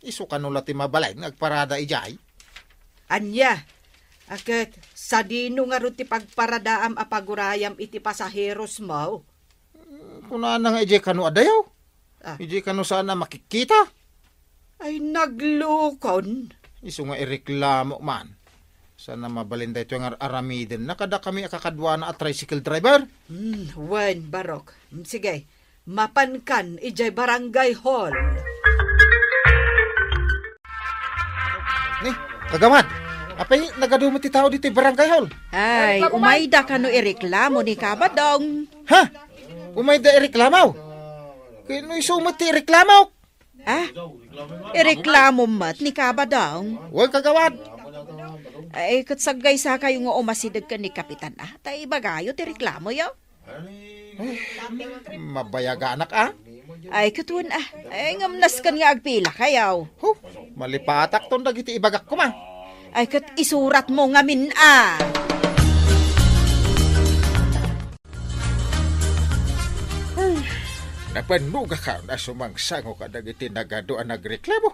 Isu kanula ti mabalay nagparada ijay. Anya, aket sa dino nga ron ti pagparadaam apagurayam iti pasaheros mo. Kuna na nga iji kanu adayaw. Iji kanu sana makikita. Ay naglukon. Isu nga ireklamo man. Sana mabalinda ito yung aramiden na kada kami akakadwa na at tricycle driver. Wen, Barok. Sige, mapankan ijay barangay hall. Ni, kagamat. Apay, nagadumot ti tao dito yung barangay hall. Ay, umayda ka no ireklamo ni kabadong. Ha? Umayda ireklamaw? Kaya no isumot ti ireklamaw? Ireklamo mat ni kabadong. Huwag kagawad. Ay, katsagay sa kayo nga umasidag ka ni Kapitan. Tay bagayo ti reklamo yo. Mabayaga anak ah. Ay, katun Ay, ngamnas kan nga agpila kayaw. Huh, malipatak ton dagiti ibagak ko man. Ay, kat isurat mo ngamin Napanuga ka na sumangsango ka dagiti nagadoan nagreklamo.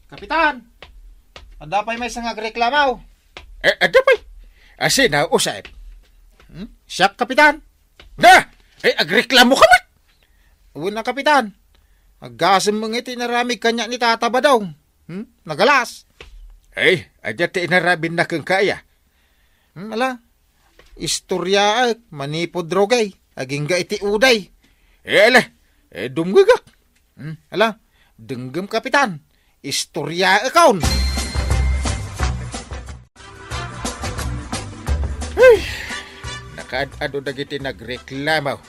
Kapitan, anda pa'y may isang nagreklamaw. Ada pa'y? Asin na usap. Siyak, kapitan. Na! Agreklamo ka man! Una, kapitan. Agasam mga tinaramig kanya ni Tata Badong. Nagalas. Adya tinarabin na kang kaya. Ala, istorya manipod drogay. Aging ga iti uday. Dumgagak. Ala, denggem kapitan. Istorya akaun. Nakaad-ado dagiti nagreklamaw.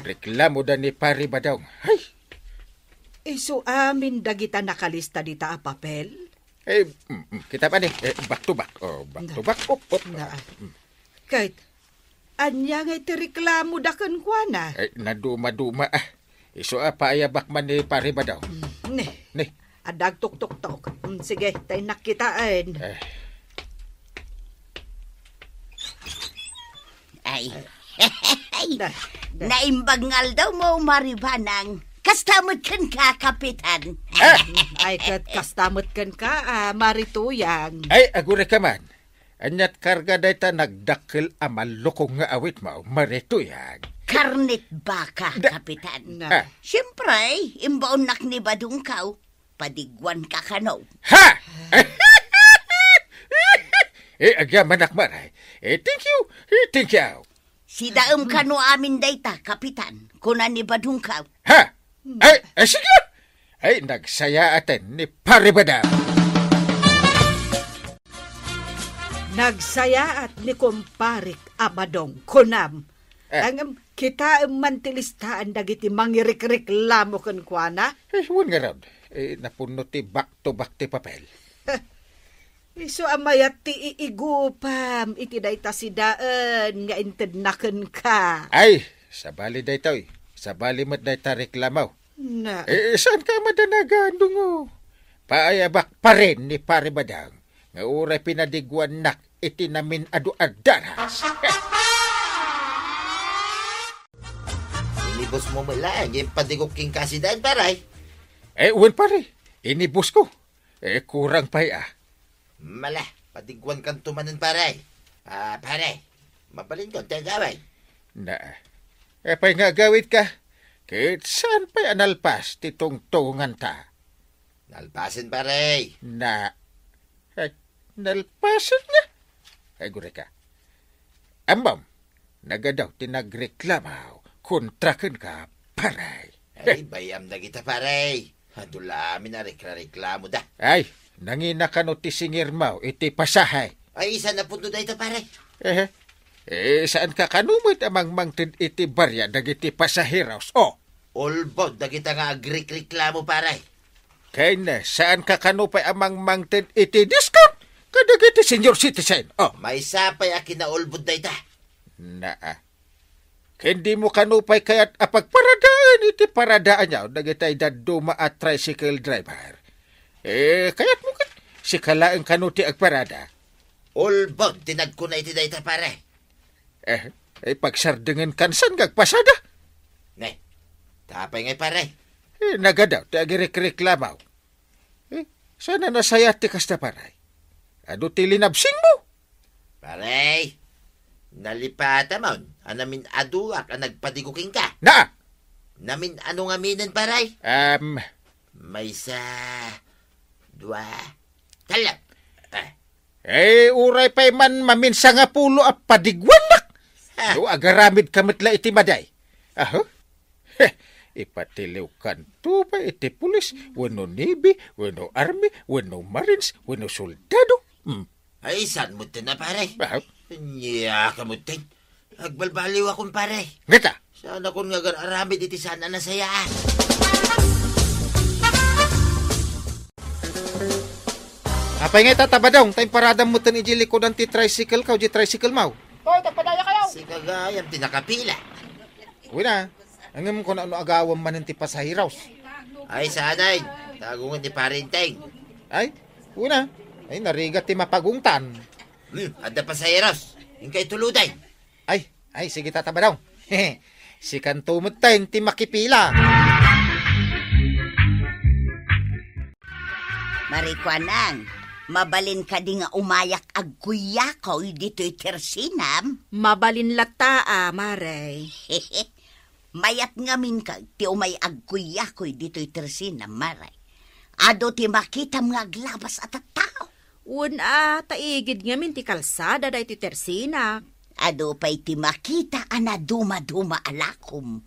Reklamo da ni Pari Badong. Iso amin dagita nakalista dita a papel? Kita pa ni. Back to back. Back to back. Kahit, anya nga iti reklamo da kan kwa na? Naduma-duma Iso paayabak man ni Pari Badong. Ne. Adag tok-tok-tok. Sige, tayo nakitaan. Ay. Naimbangal daw mo, Maribanang. Kastamot kan ka, Kapitan. Ay, kastamot kan ka, Marituyang. Agure ka man. Anyat karga dayta nagdakil amalukong nga awit mo, Marituyang. Karnit baka, Kapitan. Siyempre, imbaon nak ni Badong kaw, padigwan ka kanaw. Ha! Agyaman akmaray. Thank you. Si daem kano amin dayta, Kapitan, kunan ni Badong kaw. Ha! Sige! Nagsaya atin ni Pari Badong. Nagsaya at ni Kumparik Abadong, kunam. Ang kita mantilistaan dagiti mangirik-reklamo kan kuana. Huwag nga raw. Napuno ti back to back ti papel. Iso amayat ti iigupam, iti dayta si daan nga intednaken ka. Sabali dayta sabali mat dayta reklamaw. Na. Saan ka madanagan dungo? Paayabak pa rin ni Pari Badong. Nga uray pinadigwan nak iti namin adu adaras. Inibos mo mula, yung padigok king kasidan, paray. Uwan pare, inibos ko. Kurang pa'y Mala, padigwan kang tumanan, paray. Paray, mabalin ko, tayo gawin. Pa'y nga gawit ka. Kahit saan pa'y analpas titong tungan ta? Nalpasin, paray. Nalpasin na? Gure ka. Ambam, nagadaw tinagreklamaw. Kontraken ka, paray. Bayam na kita, paray. Dulamin na reklamo da. Nangina ka no ti singir mo, iti pasahay. Isa na punto da ito, paray. Saan ka kanumit amang mangtid iti barya dagiti pasahiros? Olbod, da kita nga agreklamo, paray. Kaya na, saan ka kanupay amang mangtid iti discount? Kadagiti senior citizen. May sapay akin na olbod da ita. Hindi mo kanupay kaya't apagparadaan iti paradaan niya dagitay daduma at tricycle driver. Kaya't mo si kalaang kanuti agparada. Olbod, tinag ko na iti da ita, pare. Pagsardingan kansan gagpasada. Tapay ngay, pare. Nagadaw, tagirek-reklamaw. Sana nasaya ti kasta, paray. Ado ti linabsing mo. Paray, nalipata mo. Anamin aduak ang nagpadiguking ka. Namin anong aminin, paray? May sa... dua... talap. Uray pa'y man maminsa nga pulo at padigwanak. Agaramid kamitla iti maday. Ipatiliw kanto pa iti pulis, wano Navy, wano Army, wano Marines, wano soldado. Saan mo na, pare? Niya ka mo tin. Agbalbaliw akong, pare. Ngata? Sana kung nga aramid iti sana nasayaan. Apay nga tatabadong, tayong parada mo tan iji likodan ti tricycle ka o di tricycle mau. Hoy, tagpadaya kayo! Si kagayam tinakapila. Uy na, angam ko na ano agawang man ti pasahiros. Ay, sanay. Tagungan ni Parinteng. Ay, una. Ay, narigat ti mapagungtan. Ada pasayeros. Yung kay tuluday. Ay, sige tataba daw. Si kantumuteng ti makipila. Marikwanang, mabalin ka di nga umayak agkuyakaw dito'y tersinam. Mabalin lata, Maray. Mayat ngamin ka, ti umay agkuyakoy dito'y tersinam, Maray. Ado ti makitam nga aglabas at tao. Una, taigid ngamin ti kalsada da iti tersina. Ado pa'y ti makita ana duma-duma alakom.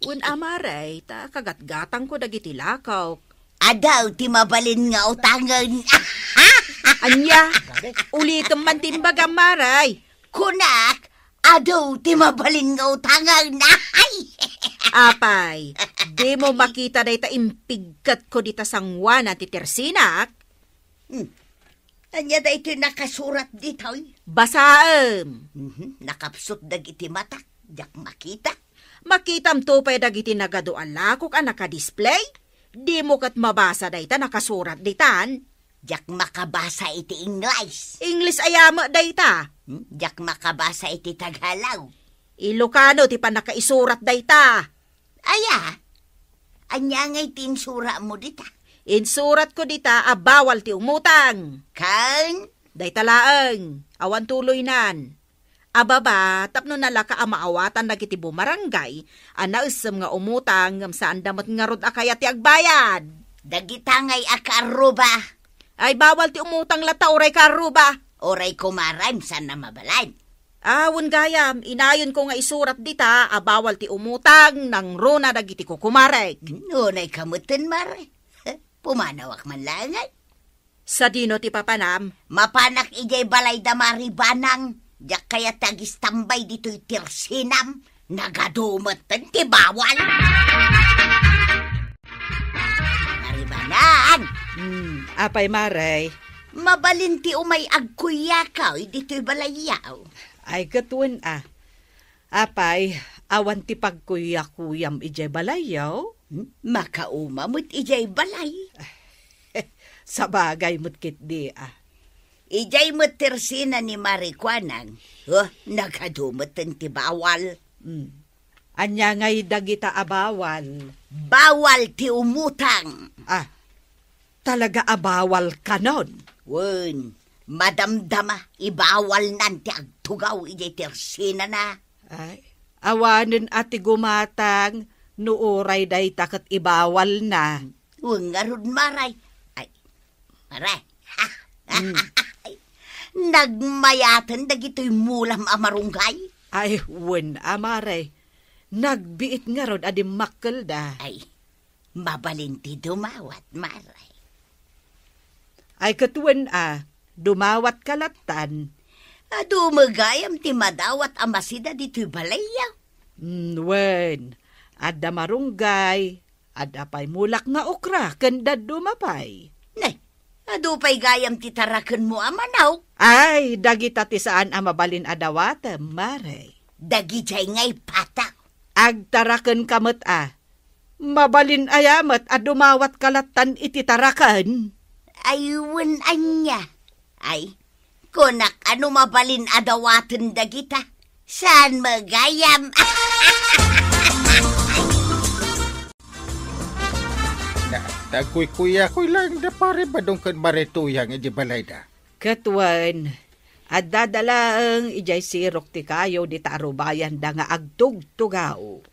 Una, Maray, ta kagatgatang ko dagiti lakaw. Adaw ti mabalin nga utangan. Anya, ulitom man timbaga, Maray. Kunak, adaw ti mabalin nga utangan. Apay, di mo makita da ita impigkat ko dita sangwa na ti tersinak. Anya da ito nakasurat dito'y. Basaem. Nakapsot dagiti mata, jak makita. Makitam to pa'y dagiti nagadoan lakok ang nakadisplay. Di mo kat mabasa da ita nakasurat ditan. Jak makabasa iti English. English ayama da ita. Jak makabasa iti Tagalog. Ilocano ti pa nakaisurat da ita. Aya, anya ngay tinsura mo dita. Insurat ko dita bawal ti umutang. Kan? Day talaeng, awan tuloy nan. Ababa, tapno nalaka amaawatan na kiti bumarangay, anausem nga umutang ngam saan damat nga rod akaya ti agbayad. Dagitangay akaruba. Ay bawal ti umutang lata oray karuba. Oray kumaram saan na mabalay. Awon gayam, inayon ko nga isurat dita, bawal ti umutang nang rona dagiti ko kumarek. Nunay kamutin mare. Pumanawak man langay. Sa dino ti papanam, Mapanak ijay balay da maribanang. Diyak kaya tagistambay dito'y tirsinam. Nagadumatan ti bawal. Maribanang. apay Maray. Mabalin ti umay agkuyakaw dito'y balayaw. Ay katun Apay, awan ti pagkuyakuyam ijay balayaw. Makauma mo't ijay balay. Sa bagay mo't kit di Ijay mo't tersina ni Marikwanang. Nagadumatan ti bawal. Anya ngay dagita abawal. Bawal ti umutang. Talaga abawal kanon. Wen, madamdama, ibawal nanti agtugaw ijay tersina na. Ay, awanen ati gumatang, nuuray day takat ibawal na. Wen nga rod maray. Ay, maray. Nagmayatan dagito'y mulam amarunggay. Ay, wen amaray. Nagbiit nga rod adim makkel da. Ay, mabalinti dumawat, maray. Ay katuen dumawat kalatan. Dumagayam ti madawat amasida dito'y balaya. Wen, adda marunggay, adda pay mulak nga okra, kanda dumapay. Nay, adupay gayam ti taraken mo amanaw. Ay, dagita ti saan mabalin adawata, maray. Dagijay ngay pata. Agtaraken kamot mabalin ayamat dumawat kalatan iti tarakan. Ayun anya. Ay, kunak ano mabalin adawatan dagita. Saan magayam? Nagkuy-kuya-kuy lang da pare badong kan maretuyang iti balay da. Katwan, at dadalaang ijay sirok ti kayo di tarubayan da nga agtug-tugaw.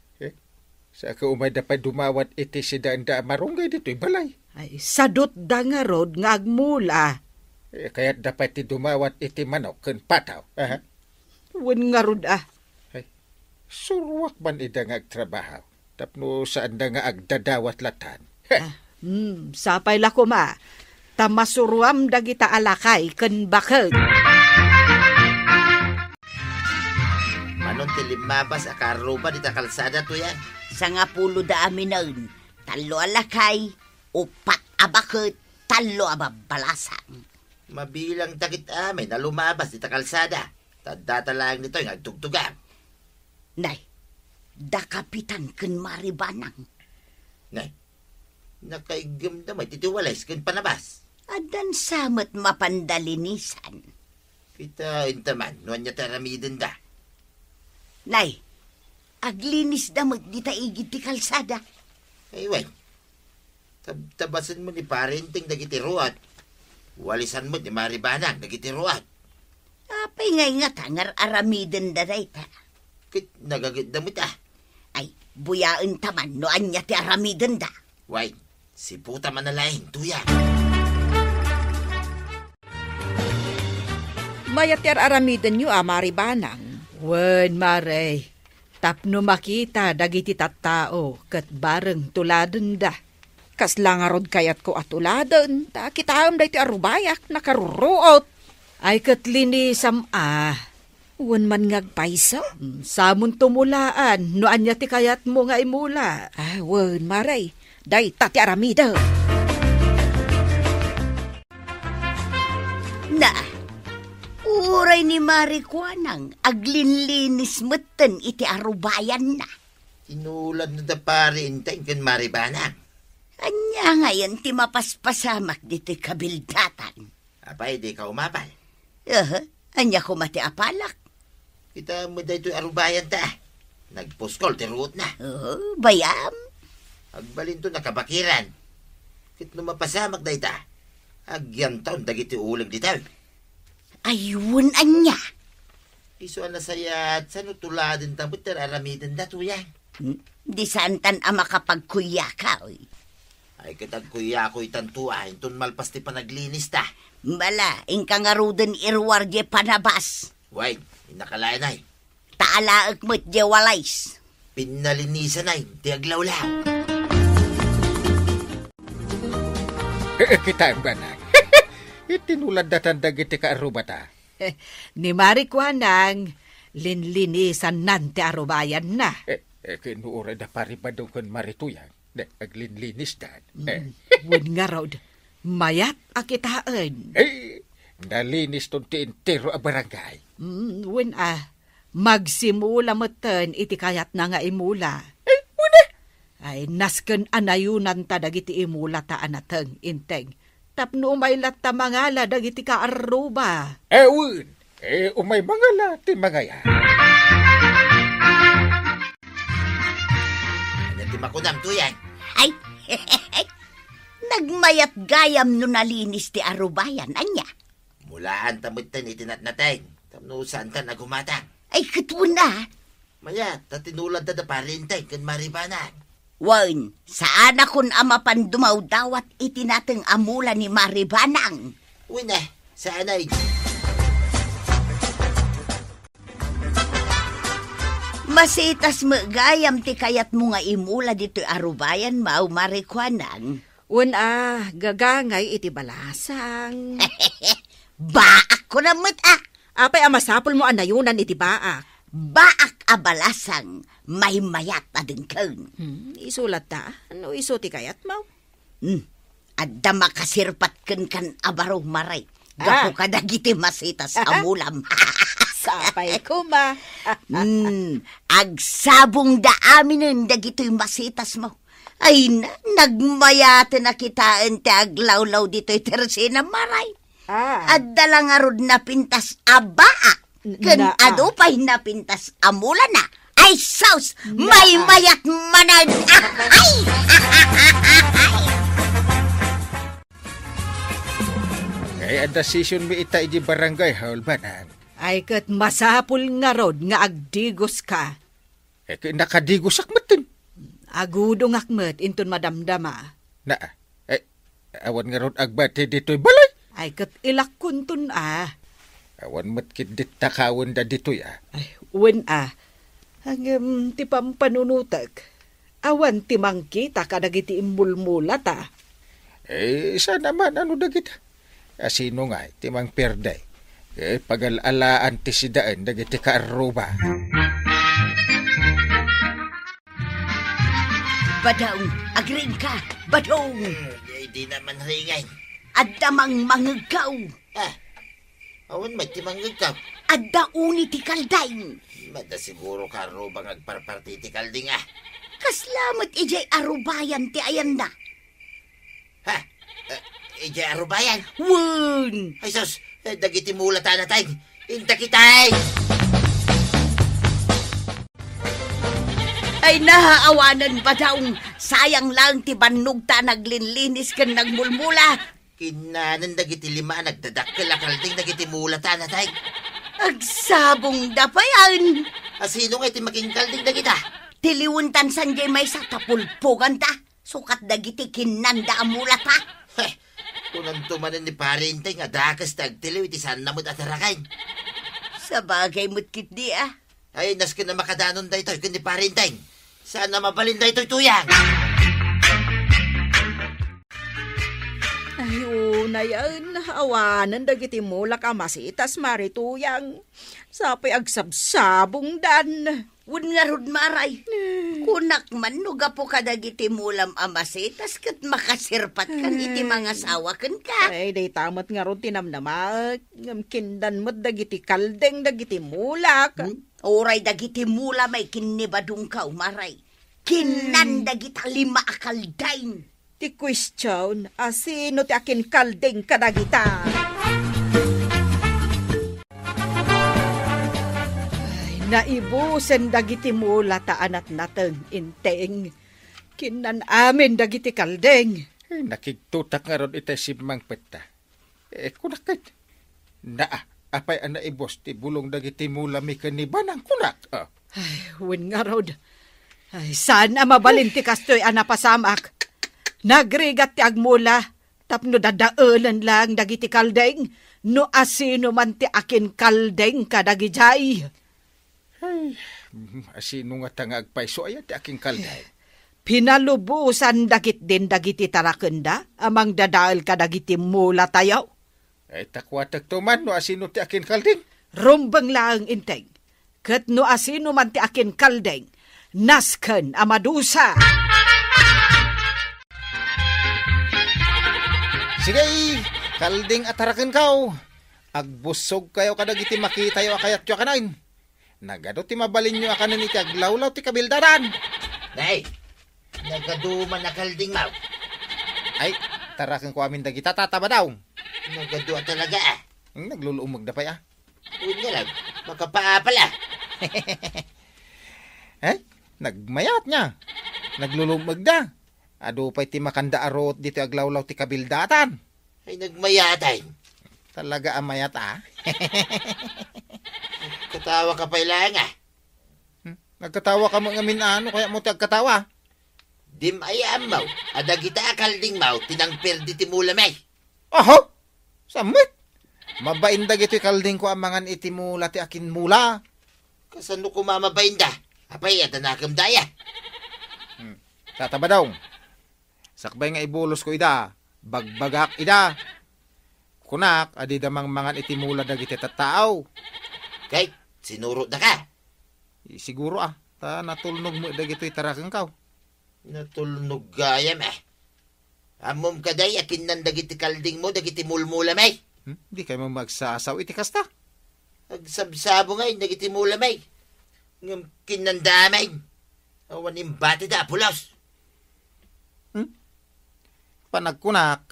Sa kaumay da pa dumawat iti si da marunggay dito'y balay. Ay, sadot da nga rod nga agmula. Kaya't dapat ti dumawat iti manok kan pataw. Wen nga rod Surwak man ida nga agtrabaho. Tapno saan da nga agdadawat latan. Sapay lako tamasuruam dagita alakay ken baked. Manon ti limabas akaruba dita kalsada to yan. Sa nga pulo da amin nun, talo alakay, upat abakot, talo ababalasang. Mabilang takit amin na lumabas dita kalsada. Tadata lang nito yung agtugtugam. Nay, da kapitan ken maribanang. Nay, nakaigam na may titiwalays kan panabas. Adan samet mapandalinisan. Kita intaman, nuan niya taramidin da. Nay, aglinis damot di taigid ti kalsada. Ay, wen. Tabasan mo ni parenting nagitiruat. Walisan mo ni maribanang nagitiruat. Apay ngay nga tangar aramiden da dayta. Kit nagagit na mo ta. Ay, buyaan taman no anya ti aramiden da. Wait, si puta man na laing tuya. Mayater aramiden nyo, maribanang. Wen, Maray. Tapno makita dagiti tattao ket bareng tuladen da. Kasla nga rod kayat ko atuladen, ta kitaam dahi ti arubayak, nakaruruot. Ay ket linisam Uwan man ngagpaiso. Samon tumulaan, no anya ti kayat mo nga imula. Wen, Maray. Dahi ta ti aramida. Na, uray ni Marikwanang aglinlinis meten iti arubayan na. Tinulad na da parenting kan maribanang. Anya ngayon ti mapaspasamak dito kabildatan. Apay, di ka umapal. Anya ko mati apalak. Kita mo da ito'y arubayan ta. Nagpuskol, tiruot na. Bayam. Agbalin to nakabakiran. Kit no mapasamak da ita. Agyan taon dagiti ulag dito. Ayun anya. Iso na sayat, sa nutuladin tabot aramidin da tuyang. Di santan ama kapagkuya ka, oy. Ay kitagkuya ko'y tantua, intun malpas ti panaglinis ta. Bala, ingkang aruden irwar je panabas. Wait, inakalayan ay. Taalaag mo't je walays. Pinalinisan ay, ti aglawlaw. Kita ang banang. Itinulad na tandagiti ka arubata. Ni Marikwanang, linlinisan nante arubayan na. Kinuura na paribadong kon marituyang. Aglinlinis dan. Wen nga rod, mayat akitaan. Nalinis ton ti entero a barangay. Wen magsimula meten iti kayat na nga imula. Ay, nasken anayunan ta dagiti imula ta anateng inteng. Tapno umaylat ta mangala dagiti ka aruba. Wen, umay mangala ti mangaya. Makunam tuyang. Ay, nagmayat gayam no nalinis ti arubayan, anya. Mulaan tamot tan itinatnateng. Tamno saan ta nagumatang. Ay, katun na. Maya, tatinulad ta da parintay kan maribanang. Wan, saan akon ama pandumaw dawat itinateng amula ni maribanang. Wina, saan ay? Masitas mo gayam ti kayat mo nga imula dito arubayan mau Marikwanang. Wen gagangay iti balasang. Baak ko na mo't Apay amasapol mo anayunan iti baak. Baak abalasang may mayat adin kaun. Isulat ta? Ano iso ti kayat mo? Adda makasirpat kan abarong maray. Gapo ka dagiti masitas amulam. Sapay ko ma. Agsabong daaminin dagito'y masitas mo. Ay nagmayate na kitaan ti aglawlaw dito'y tersina maray. Adda lang arod na pintas abaa. Kan adupay na pintas amula na. Ay saus, may mayat manad. Ay! Ay, ang desisyon mi ita iji barangay, haul banang. Ay kat masapul nga rod nga agdigos ka. Nakadigosak matin. Agudong akmet inton madamdama. Awan nga rod agbati dito'y balay. Ay kat ilakuntun Awan matkit dit takawan da dito'y Ay, wen Hanggang ti pampanunutak. Awan ti mangkita kadagiti imbulmula ta. Isa naman ano dagita. Sino nga ti mang perday. Pagalalaan ti sidaan dagiti kaaruba. Badong, agring ka, badong. Di naman ringay. Adamang mangagaw. Awan may timangag ka. At dauni ti kaldain. Mada siguro karo bang agparparti ti kalding ah. Kaslamat ijay arubayan ti ayan na. Ha? Ija arubayan. Wun! Ay sus, dagiti mula tanatay. Inta kitay! Ay nahaawanan ba daw? Sayang lang ti bannog ta naglinlinis kan nagmulmula. Kinanan dagiti lima nagdadakkel kalding dagiti mula tanatay. Agsabong da pa yan. Asino nga iti making kalding dagita? Tiliwuntan sanjay may sa tapulpugan ta. Sukat dagiti kinanda amula ta. Heh, kunang tumanan ni parintay nga dakas tagtiliw iti saan namot atarakain. Sa bagay mo't kit di ah. Ay, nas ka na makadanon daytoy kundi parintay. Saan na mabalin daytoy tuyang? Ayun na yan, awanan dagiti mulak amasitas marituyang. Sapay agsabsabong dan. Wun nga rod maray. Kunak man no gapo ka dagiti mulam amasitas kat makasirpat kan iti mga sawakan ka. Ay, day tamat nga ron tinamnamak. Kindan mo't dagiti kaldeng dagiti mulak. Oray dagiti mula may kinibadong ka umaray. Kinan dagita lima akaldain. Ti question, asino ti akin kaldeng kadagita? Ay, naibusen dagiti mula taanat nateng inteng. Kinan amin dagiti kaldeng. Nakigtutak nga ron ita si Mang Peta. Kunakit. Apay ang naibos ti bulong dagiti mula mi kanibanang kunak. Ay, win nga rod. Ay, saan mabalin ti kastoy anapasamak? Nagrigat ti agmula, tapno dadaulan lang dagiti kaldeng, no asino man ti akin kaldeng kadagijay. Ay, asino nga tanga agpaiso ay ti aking kaldeng. Pinalubusan dagit din dagiti tarakenda, amang dadaal kadagiti mula tayaw. Ay takwatag tuman no asino ti akin kaldeng. Rumbang lang inteng, kat no asino man ti akin kaldeng, nasken amadusa. Sige, kalding ataraken kaw. Agbusog kayo kadagiti makita yo akayat yo kanain. Nagado ti mabalin nyo akanan iti aglawlaw ti kabildaran. Nay, nagaduman na kalding mau. Ay, taraken ko amin dagita tataba daw. Nagadua talaga ah. Nagluluumag na pa ya. Uy nga lang, makapaapala. Eh, nagmayat niya. Naglulumag na. Ado pa'y ti makanda arot dito aglawlaw ti kabildatan. Ay nagmayatay. Talaga amayat Katawa ka pa ilang ah. Nagkatawa ka mga minano kaya mo ti agkatawa. Dim ay amaw, adagita kalding mau, tinangperdi ti mula may. Oho! Samit! Mabain dagito kalding ko amangan iti mula ti akin mula. Kasano ko mamabayin da? Apay, at nakam daya. Tataba daw. Sakbay nga ibulos ko ida. Bagbagak ida. Kunak, adi damang mangan iti mula dagiti tattaaw. Kay, sinurot na ka. Siguro natulnog mo dagito itarakang kaw. Natulnog gayam eh. Amom ka day, akin nan dagiti kalding mo, dagiti mulmula may. Di kayo mo magsasaw iti kasta. Agsabsabo ngay, dagiti mula may. Ngam kinandamay. Awan yung bati da, pulos. Panagkunak,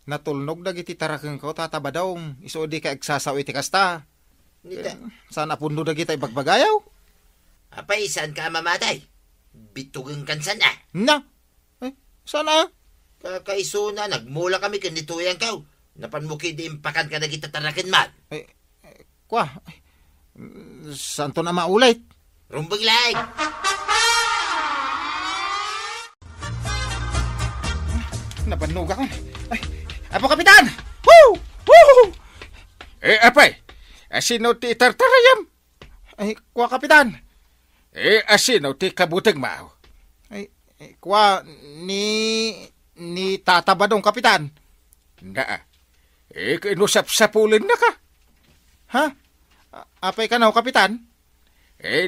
natulnog dagiti tarakang kaw tataba daw. Iso di ka agsasaw iti kasta. Saan apundo dagiti bagbagayaw? Apay, saan ka mamatay? Bitugang kansan ah. Na? Sana? Kakaiso na, nagmula kami kanituyan kaw. Napanmuki di impakan ka na kita tarakin man. Kwa, saan to na maulit? Rumbang lang. Nabanog ako. Apo, Kapitan! Woo! Woo! Apay, asino ti tartarayam? Kwa, Kapitan. Asino ti kabutag mao? Kwa, ni tatabadong, Kapitan. Na, kinusap-sapulin na ka. Ha? Apay ka na, Kapitan?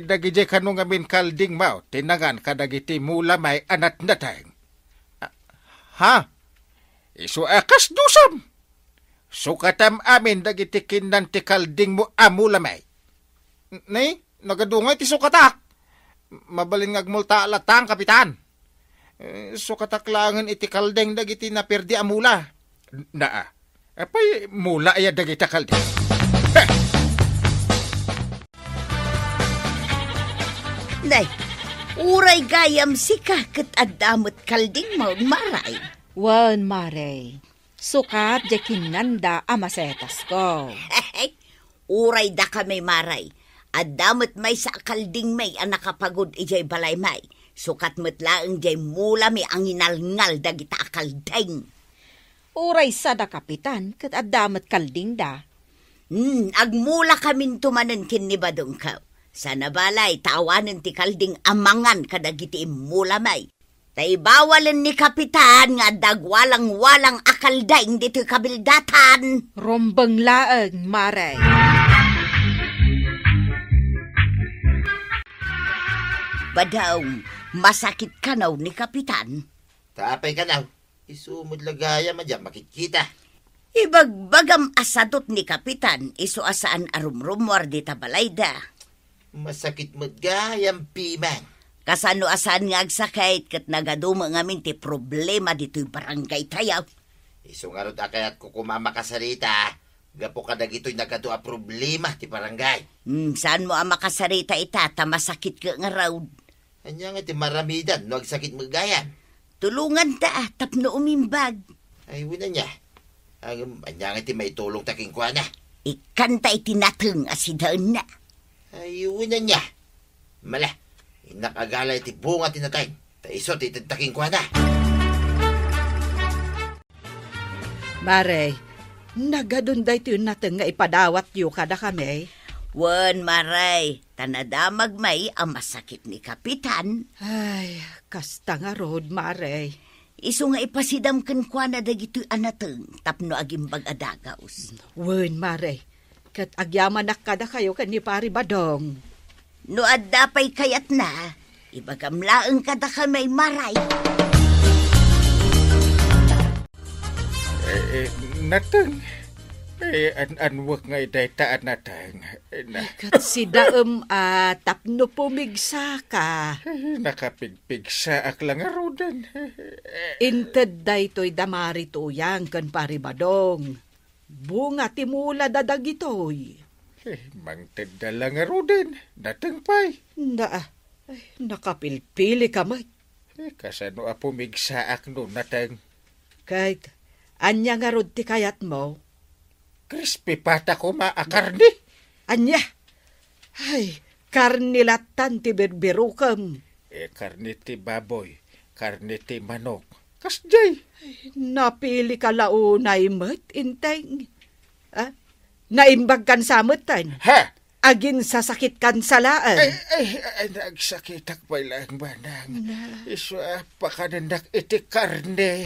Dagijay ka nung amin kalding mao, tinangan ka dagiti mula may anat na tayong. Ha? Iso akas dusam. Sukatam amin dagiti kinan ti kalding mo amula may. Nay, nagadungay ti sukatak. Mabalin ngagmulta alatang, kapitan. Sukatak langan iti kaldeng dagiti naperdi amula. Naa, apay mula ay dagiti kaldeng. Nay, uray gayam sika ket addamot kalding maun maray. Wan, Maray. Sukat jakinanda amasetas ko. Uray da kami maray. Addamot may sa kalding may ang nakapagod ijay balay may. Sukat metlaang jay mula may ang inalngal dagita kalding. Uray sada kapitan, kat adamat kalding da. Agmula kamin tumanan kin ni badong ka. Sana balay, tawanan ti kalding amangan kadagiti mula may. Taibawalan ni kapitan nga dagwalang-walang akaldaing dito kabildatan. Rombang laang, Maray. Badaw, masakit ka naw ni kapitan. Tapay ka na. Isumod lagaya madya makikita. Ibagbagam asadot ni kapitan, iso asaan arumrumwar di tabalayda. Masakit mo gayang piman. Kasano asaan nga agsakit kat nagaduma ngamin ti problema dito'y barangay tayaw. Iso nga ron akayat ko kumamakasarita. Gapo ka na gito'y nagado a problema ti barangay. Saan mo ang makasarita ita, tamasakit ka nga raw. Anya nga ti maramidan, no agsakit mo gayan. Tulungan ta, tapno umimbag. Ay, wala niya. Anya nga ti may tulong taking kwa na. Ikanta itinateng asidaan na. Ay, wala niya. Mala, inakagalay ti bunga tinatay. Taiso ti taking kwa na. Maray, nagadunday tiyo natin nga ipadawat yu kada kami. Wan maray, tanadamag may ang masakit ni kapitan. Ay, kasta nga rod, Maray. Iso nga ipasidam kan kwa na dagito'y anateng, tapno agimbag adagaos. Wen, Maray, kat agyaman na kada kayo kan ni Pari Badong. No addapay kayat na, ibagamlaang kada kamay maray. Natang. Anwak nga idaytaan natang. Kat si Daem tapno pumigsa ka. Nakapigpigsa ak lang arudan. Inted da ito'y damari tuyang kan Pari Badong. Bunga timula dadag ito'y. Mangted da lang arudan. Natang pay. Nakapilpili ka may. Kasano a pumigsa ak no natang. Kahit anya nga rod ti kayat mo. Crispy pata ko maakarni. Anya? Ay, karnilatan ti berbirukam. Karni ti baboy, karni ti manok. Kasjay. Napili ka launay mat, inteng. Naimbag kan sa matan. Ha? Agin sasakit kan sa laan. Ay, nagsakitak pa lang banang. Iso pakadandak iti karne.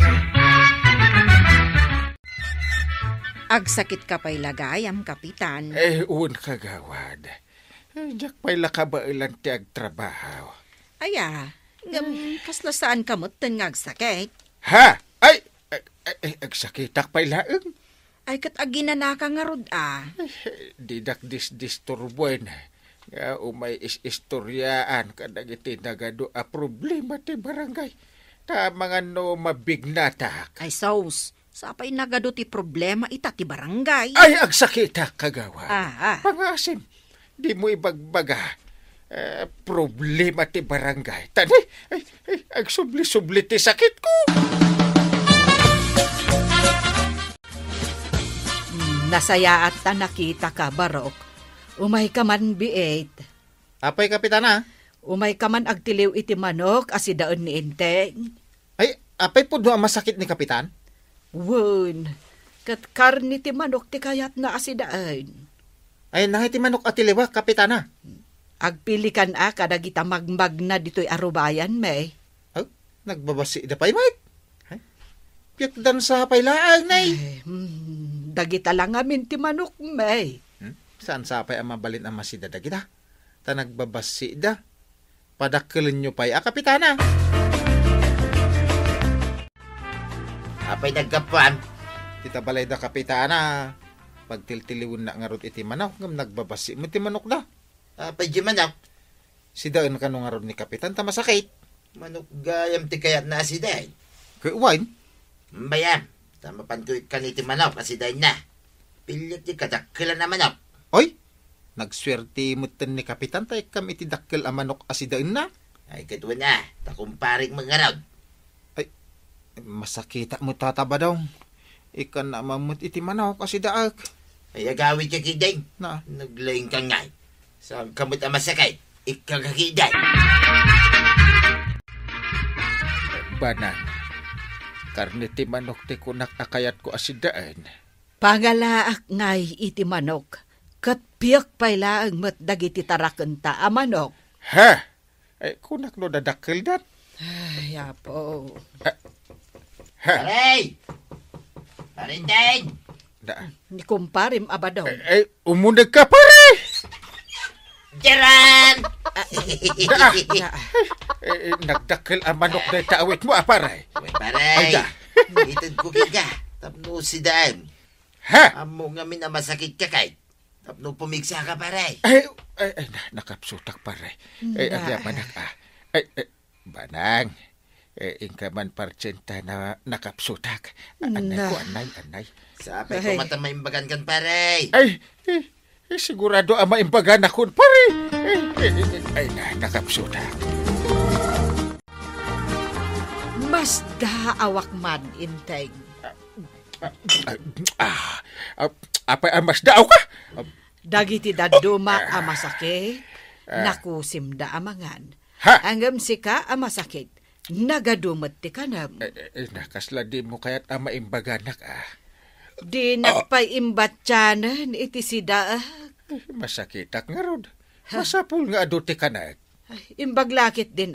Agsakit ka pa'y lagayam, kapitan. Un kagawad. Diyak pa'y lakabailan ti agtrabaho. Aya, kasla saan kamutan nga agsakit? Ha? Ay, agsakitak pa'y laang. Ay, kat aginanaka nga rod Didak disturbuin. Nga umay istoryaan kadag iti nagado a problema ti barangay. Ta mga no mabignatak. Ay, sauce. Sapay nagado ti problema ita ti barangay. Ay, agsakita kagawa. Pangasim, di mo ibagbaga. Problema ti barangay. Tani, agsubli-subli ti sakit ko. Nasaya at nakita ka, Barok. Umay ka man biit. Apay, kapitana? Umay ka man agtiliw iti manok asidaan ni Inteng. Ay, apay po doon masakit ni kapitan? Wen, kat karni ti manok ti kayat na asidaan. Ay, nahay ti manok at tiliwa, kapitana. Agpilikan kadagita magmag na dito'y arubayan, may. Ay, nagbabasi da pa'y, mate. Piyakdan sa paylaan, nay. Dagita lang amin ti manok, may. Saan sapay ang mabalin ang masida dagita? Ta nagbabasi da. Padakilin nyo pa'y, kapitana. Apay nagkapan, Tita balay da kapitana. Pagtiltiliwon na nga rod iti manok, ngam nagbabasi mo iti manok da. Padya manok. Si daan ka nung nga rod ni kapitan, tamasakit. Manok gayam ti kayat na si Day. Kaya wine, Bayam. Tamapan ko ikan iti manok kasi Day na. Pilit ti kadakila na manok. oy, nagswerte mo ni kapitan, tayo kam iti dakkel a manok asidaan na. Ay katwa na. Takumparing mga rod. Masakita mo tataba daw. Ikan na mamut iti manok asidaak. Ay agawid ka kiday. Na, Naglaing ka nga. Saan kamot ang masakay? Ikagakiday. Banang, karne ti manok ti kunak akayat ko asidaan. Pangalaak ngay iti manok. Kat piyak payla ang mat dagiti tarakenta a manok. Ha? Ay, kunak no dadakkel dat. Ay, apo. Ha? Aray! Parinteng! Da. Ni kumparim abadaw. Ay, umunag ka pare! Jaran! Nagdakkel ang manok na taawit mo, pare. Uy, paray! Ay, da. Itad ko ka. Tapno si Dan. Ha? Amo nga min na masakit ka kay. Tapno pumigsa ka paray. Ay, nakapsutak pare. Ay, Da. agya manak Ay, banang. Ingka man partsenta na nakapsutak. Anay ko, anay. Sapay Ay. ko matamayimbagan kan paray. Ay, sigurado ang maimbagan akon, pare. Ay, nakapsutak. Mas daawak man inteng. Apay ang mas daaw ka? Dagiti daduma a masakit. Nakusim da amangan. Ha? Anggam sika a masakit. Nagadumat ti kanam. Nakasla di mo kaya't ang maimbaganak Di nagpaimbatyanan iti sida. Masakitak nga rod. Masapul nga aduti ka na. Imbaglakit din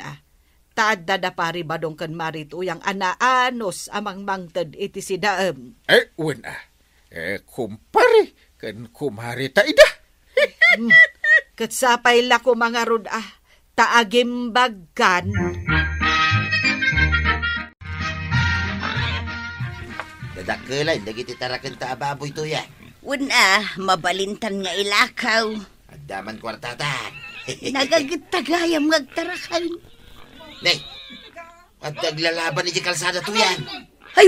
Taad dadapari badong kan marituyang anaanos amang mangtad iti sidaem. Wen kumpare, kan kumari ta ida. Katsapay lako mga rod taagimbagkan. Dadakelay, dagiti tarakan ta ababoy to yan. Mabalintan nga ilakaw. Adaman kwartatan. Nagagitagayam ngagtarakan. Nay, at naglalaban ni di kalsada to yan. Ay,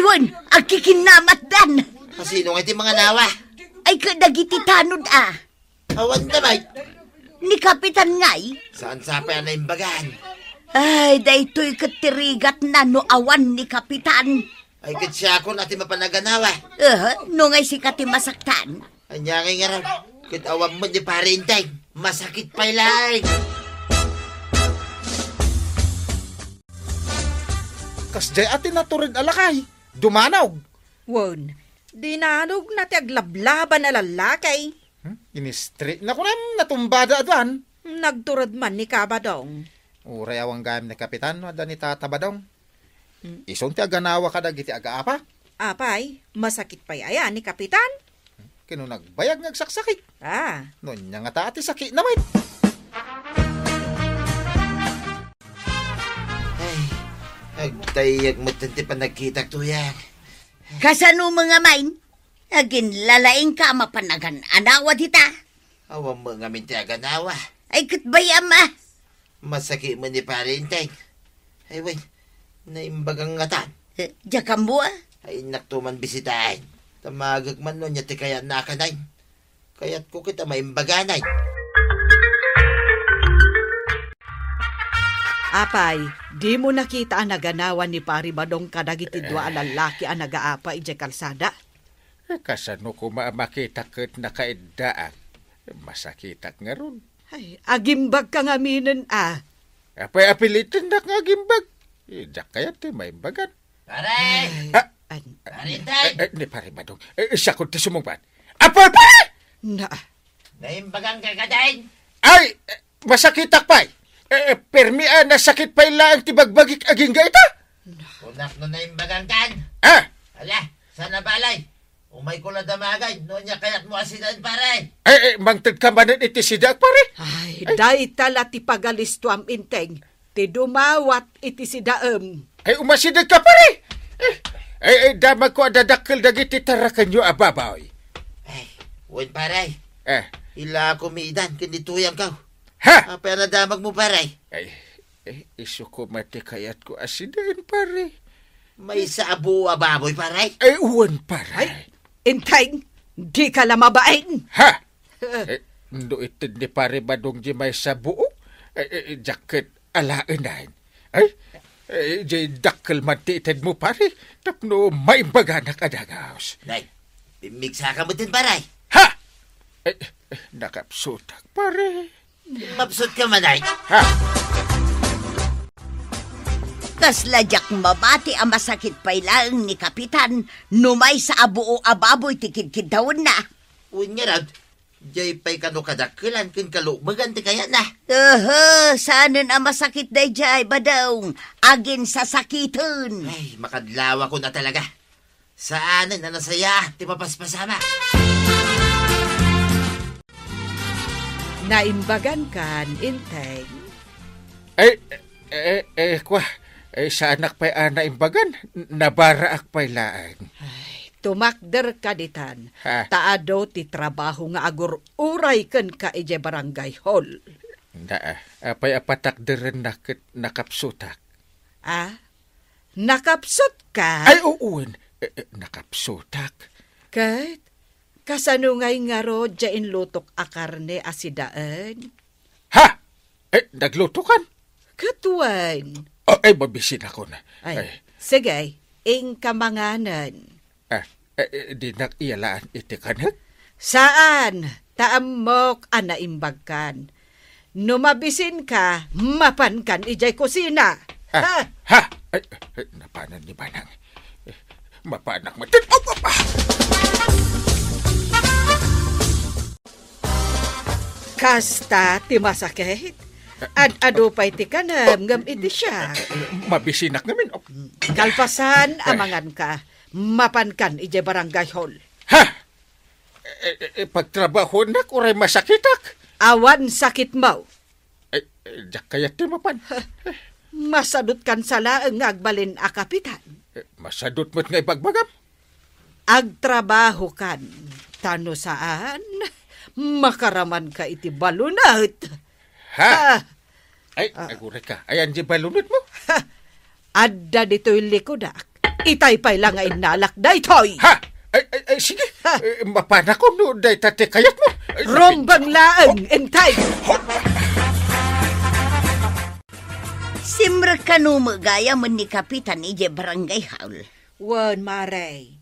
agkikinamat dan. Sino nga iti mga nawa? Ay, kadagiti tanod Awan na bay. Ni Kapitan ngay. Saan sapay na imbagan? Ay, daytoy katirigat na no awan ni Kapitan. Ay katsya ako natin mapanaganawa. No ngay si kati masaktan. Anyangay nga raw. Kitawag mo ni parintay. Masakit pa ilay. Kasjay atin naturid alakay. Dumanaw. Won, dinanog na ti aglablaban na lalakay. Ini-street na ko na natumbada aduan. Nagturad man ni Kabadong. Uray awang gayam ni kapitan, wada ni tatabadong. Isong ti aganawa ka dagiti agaapa. Apay, masakit pa ayan ni Kapitan. Kino nagbayag ngagsaksakit. Noon niya nga taati sakit naman. Ay, agtayag mo tanti pa nagkita to yan. Kasano mga main? Agin lalaing ka mapanagan anawa dita. Awang mga mintiaganawa. Ay katbayam Masakit mo ni parintay. Ay, way. Naimbagang ngatan. Jakam mo Ay, naktuman bisitahin. Tamagag man nun yati kaya nakanay. Kaya't ko kita maimbaganay. Apay, di mo nakita ang naganawan ni Pari Badong kadagiti dua lalaki ang nagaapa ije kalsada? Kasano ko makita kat nakaidaan. Masakitak nga ron. Ay, agimbag ka nga minen Apay apilitin na nga gimbag. Idak kaya ti maimbagan. Pare! Parintay! Ni pare Badong. Siya ko ti sumungpan. Apay pare! Naimbagang kagadain. Ay! Masakitak pa'y. Permi nasakit pa'y laang ti bagbagik aging gaita. Kunak no naimbagang kan. Ala, sana balay. Umay ko na damagay. Noon niya kaya't mo asidan pare. Mangtad ka manan iti sidak pare. Ay, dahi tala ti pagalistuam inteng. Ti dumawat iti sidaem. Umasidag ka pare. Damag ko adadakkel dagiti tarakan nyo ababaw. Ay, wen paray. Eh, Kumidan, kinituyang ka. ha? Apa na damag mo paray? Iso ko mati kayat ko asidain pare. May sa abo ababoy paray. Uwan pare. Inteng, di ka lamabain. Ha? Ndo itid ni pare badong di may sabuo? Jacket alaanan. Jay dakkel mati itid mo pare. Tapno may baga na kadagaos. Nay, pimigsa ka mo din paray. Ha? Nakapsutak pare. Mapsot ka man ay. Ha? Kasladyak mabati ang masakit pailaang ni Kapitan, numay sa abo o ababoy tikid-kid daon na. Uwan nga rad, jay pa'y kano kadakkelan kin kalumagan ti kaya na. Saanan ang masakit day jay badong, agin sa sakiton. Ay, makadlawa ko na talaga. Saanan na nasaya, ti mapaspasama. Naimbagan kan, Inteng. Kwa, sa anak pa'y imbagan, nabaraak pa'y laang. Tumakder ka ditan. Ha? Taado ti trabaho nga agur uray ken ka ije barangay hall. Apay apatakderen nakapsutak. Nakapsot ka? Ay, uun, nakapsutak. Kat, kasanungay nga ro dyain lutok a karne asidaan. Ha? Naglutukan? Katuan. Mabisin ako na. Sige, ing kamanganan. Di nakiyalaan iti kanak? Saan? Taamok anaimbagkan. Numabisin ka, mapan kan ijay kusina. Ha? Napanan ni Banang. Mapanak matin. Kasta ti masakit. Ado pa'y ti kanam ngam iti siya. Mabisinak namin. Kalpasan amangan ka. Mapankan ije barangay hall. Ha? Pagtrabaho na kuray masakitak. Awan sakit mo. Diyak kaya ti mapan. Masadot kan sala ang agbalin a kapitan. Masadot mo't nga ibagbagam. Agtrabaho kan. Tano saan? Makaraman ka iti balunat. Ha? Aguray ka. Ayan di balunat mo? Adda dito'y likodak. Itay pa'y lang ay nalakday toy. Ha? Sige. Mapana ko no day tate kayat mo. Rombang laang, entay. Simra kanumagaya man ni Kapitan ije barangay hall. Wan, Maray.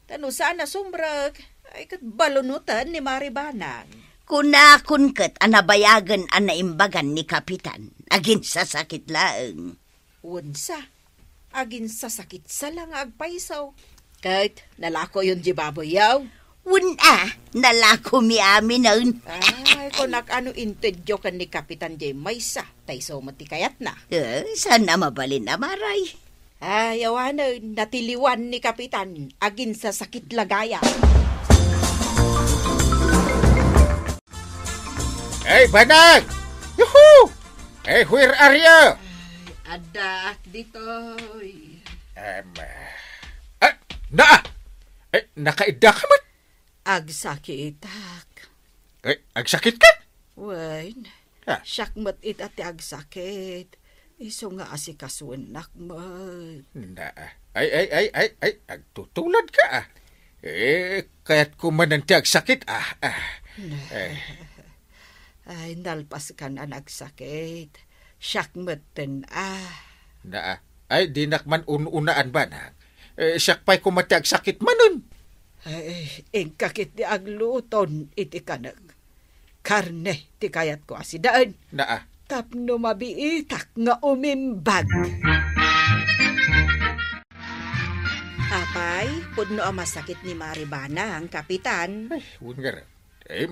Tano sana sumbrag. Ay kat balunutan ni Maribanang. Kunakun kat anabayagan anaimbagan ni Kapitan. Agin sa sakit laang. Unsa? Agin sa sakit sa lang agpaisaw. Kahit nalako yun di baboyaw. Nalako mi amin nun. Ay, kung ano intedyo kan ni Kapitan J. Maysa, tayso matikayat na. Sana mabalin na maray. Ay, awanan, natiliwan ni Kapitan, agin sa sakit lagaya. Hey, Banang! Yuhu! Hey, where are you? Ada dito'y. Nakaida ka man? Agsakitak. Agsakit ka? Wain, syakmat it ati agsakit. Iso nga asikasunak mo. Ay, agtutulad ka kaya't kumananti agsakit Ay, nalpas ka na nagsakit. Syakmatan Ay, dinakman unaan ba na? Siyakpay kumati agsakit manon. Ay, ingkakit di agluton iti kanag. Karne, ti kayat ko asidaan. Tapno mabiitak nga umimbag. Apay, pudno ang masakit ni Maribana ang Kapitan. Ay, ungar.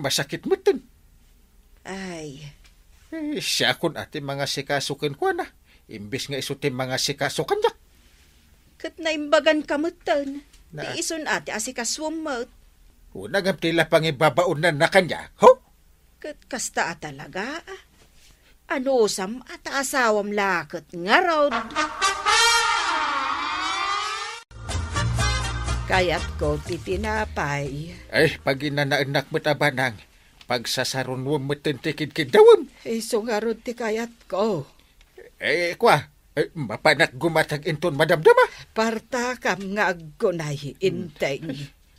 Masakit mo dun. Ay. Siya kun ati mga sikasukin ko na. Imbis nga isuti mga sikasukan niya. Kat naimbagan kamutan. Di isun ati asikaswamot. Una nga tila pang ibabaon na kanya. Ho? Kat kasta talaga. Ano sam at asawam lakot nga rod. Kayat ko titinapay. Ay, pag inanaanak mo't abanang, pagsasaron mo matintikid kidawam. Sungarod ti kayat ko. Kwa, mapanak gumatag inton madamdama. Parta kam nga aggunay inteng.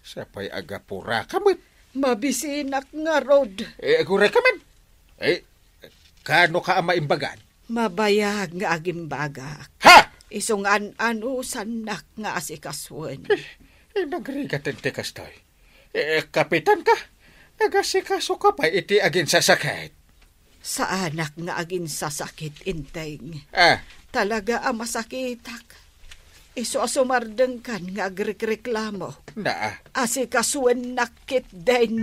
Sapay agapura kamot. Mabisinak nga rod. Aguray ka man. Kano ka ama imbagan? Mabayag nga agimbagak. Ha! Isong anusan nak nga asikaswan. Nagrigatin ti kastoy. Kapitan ka. Nagasikaso ka pa iti agin sasakit. Sa anak nga agin sasakit inteng. Talaga ang masakitak. Iso asumardeng kan nga agrekreklamo. Naa. Asikaswan nakit din.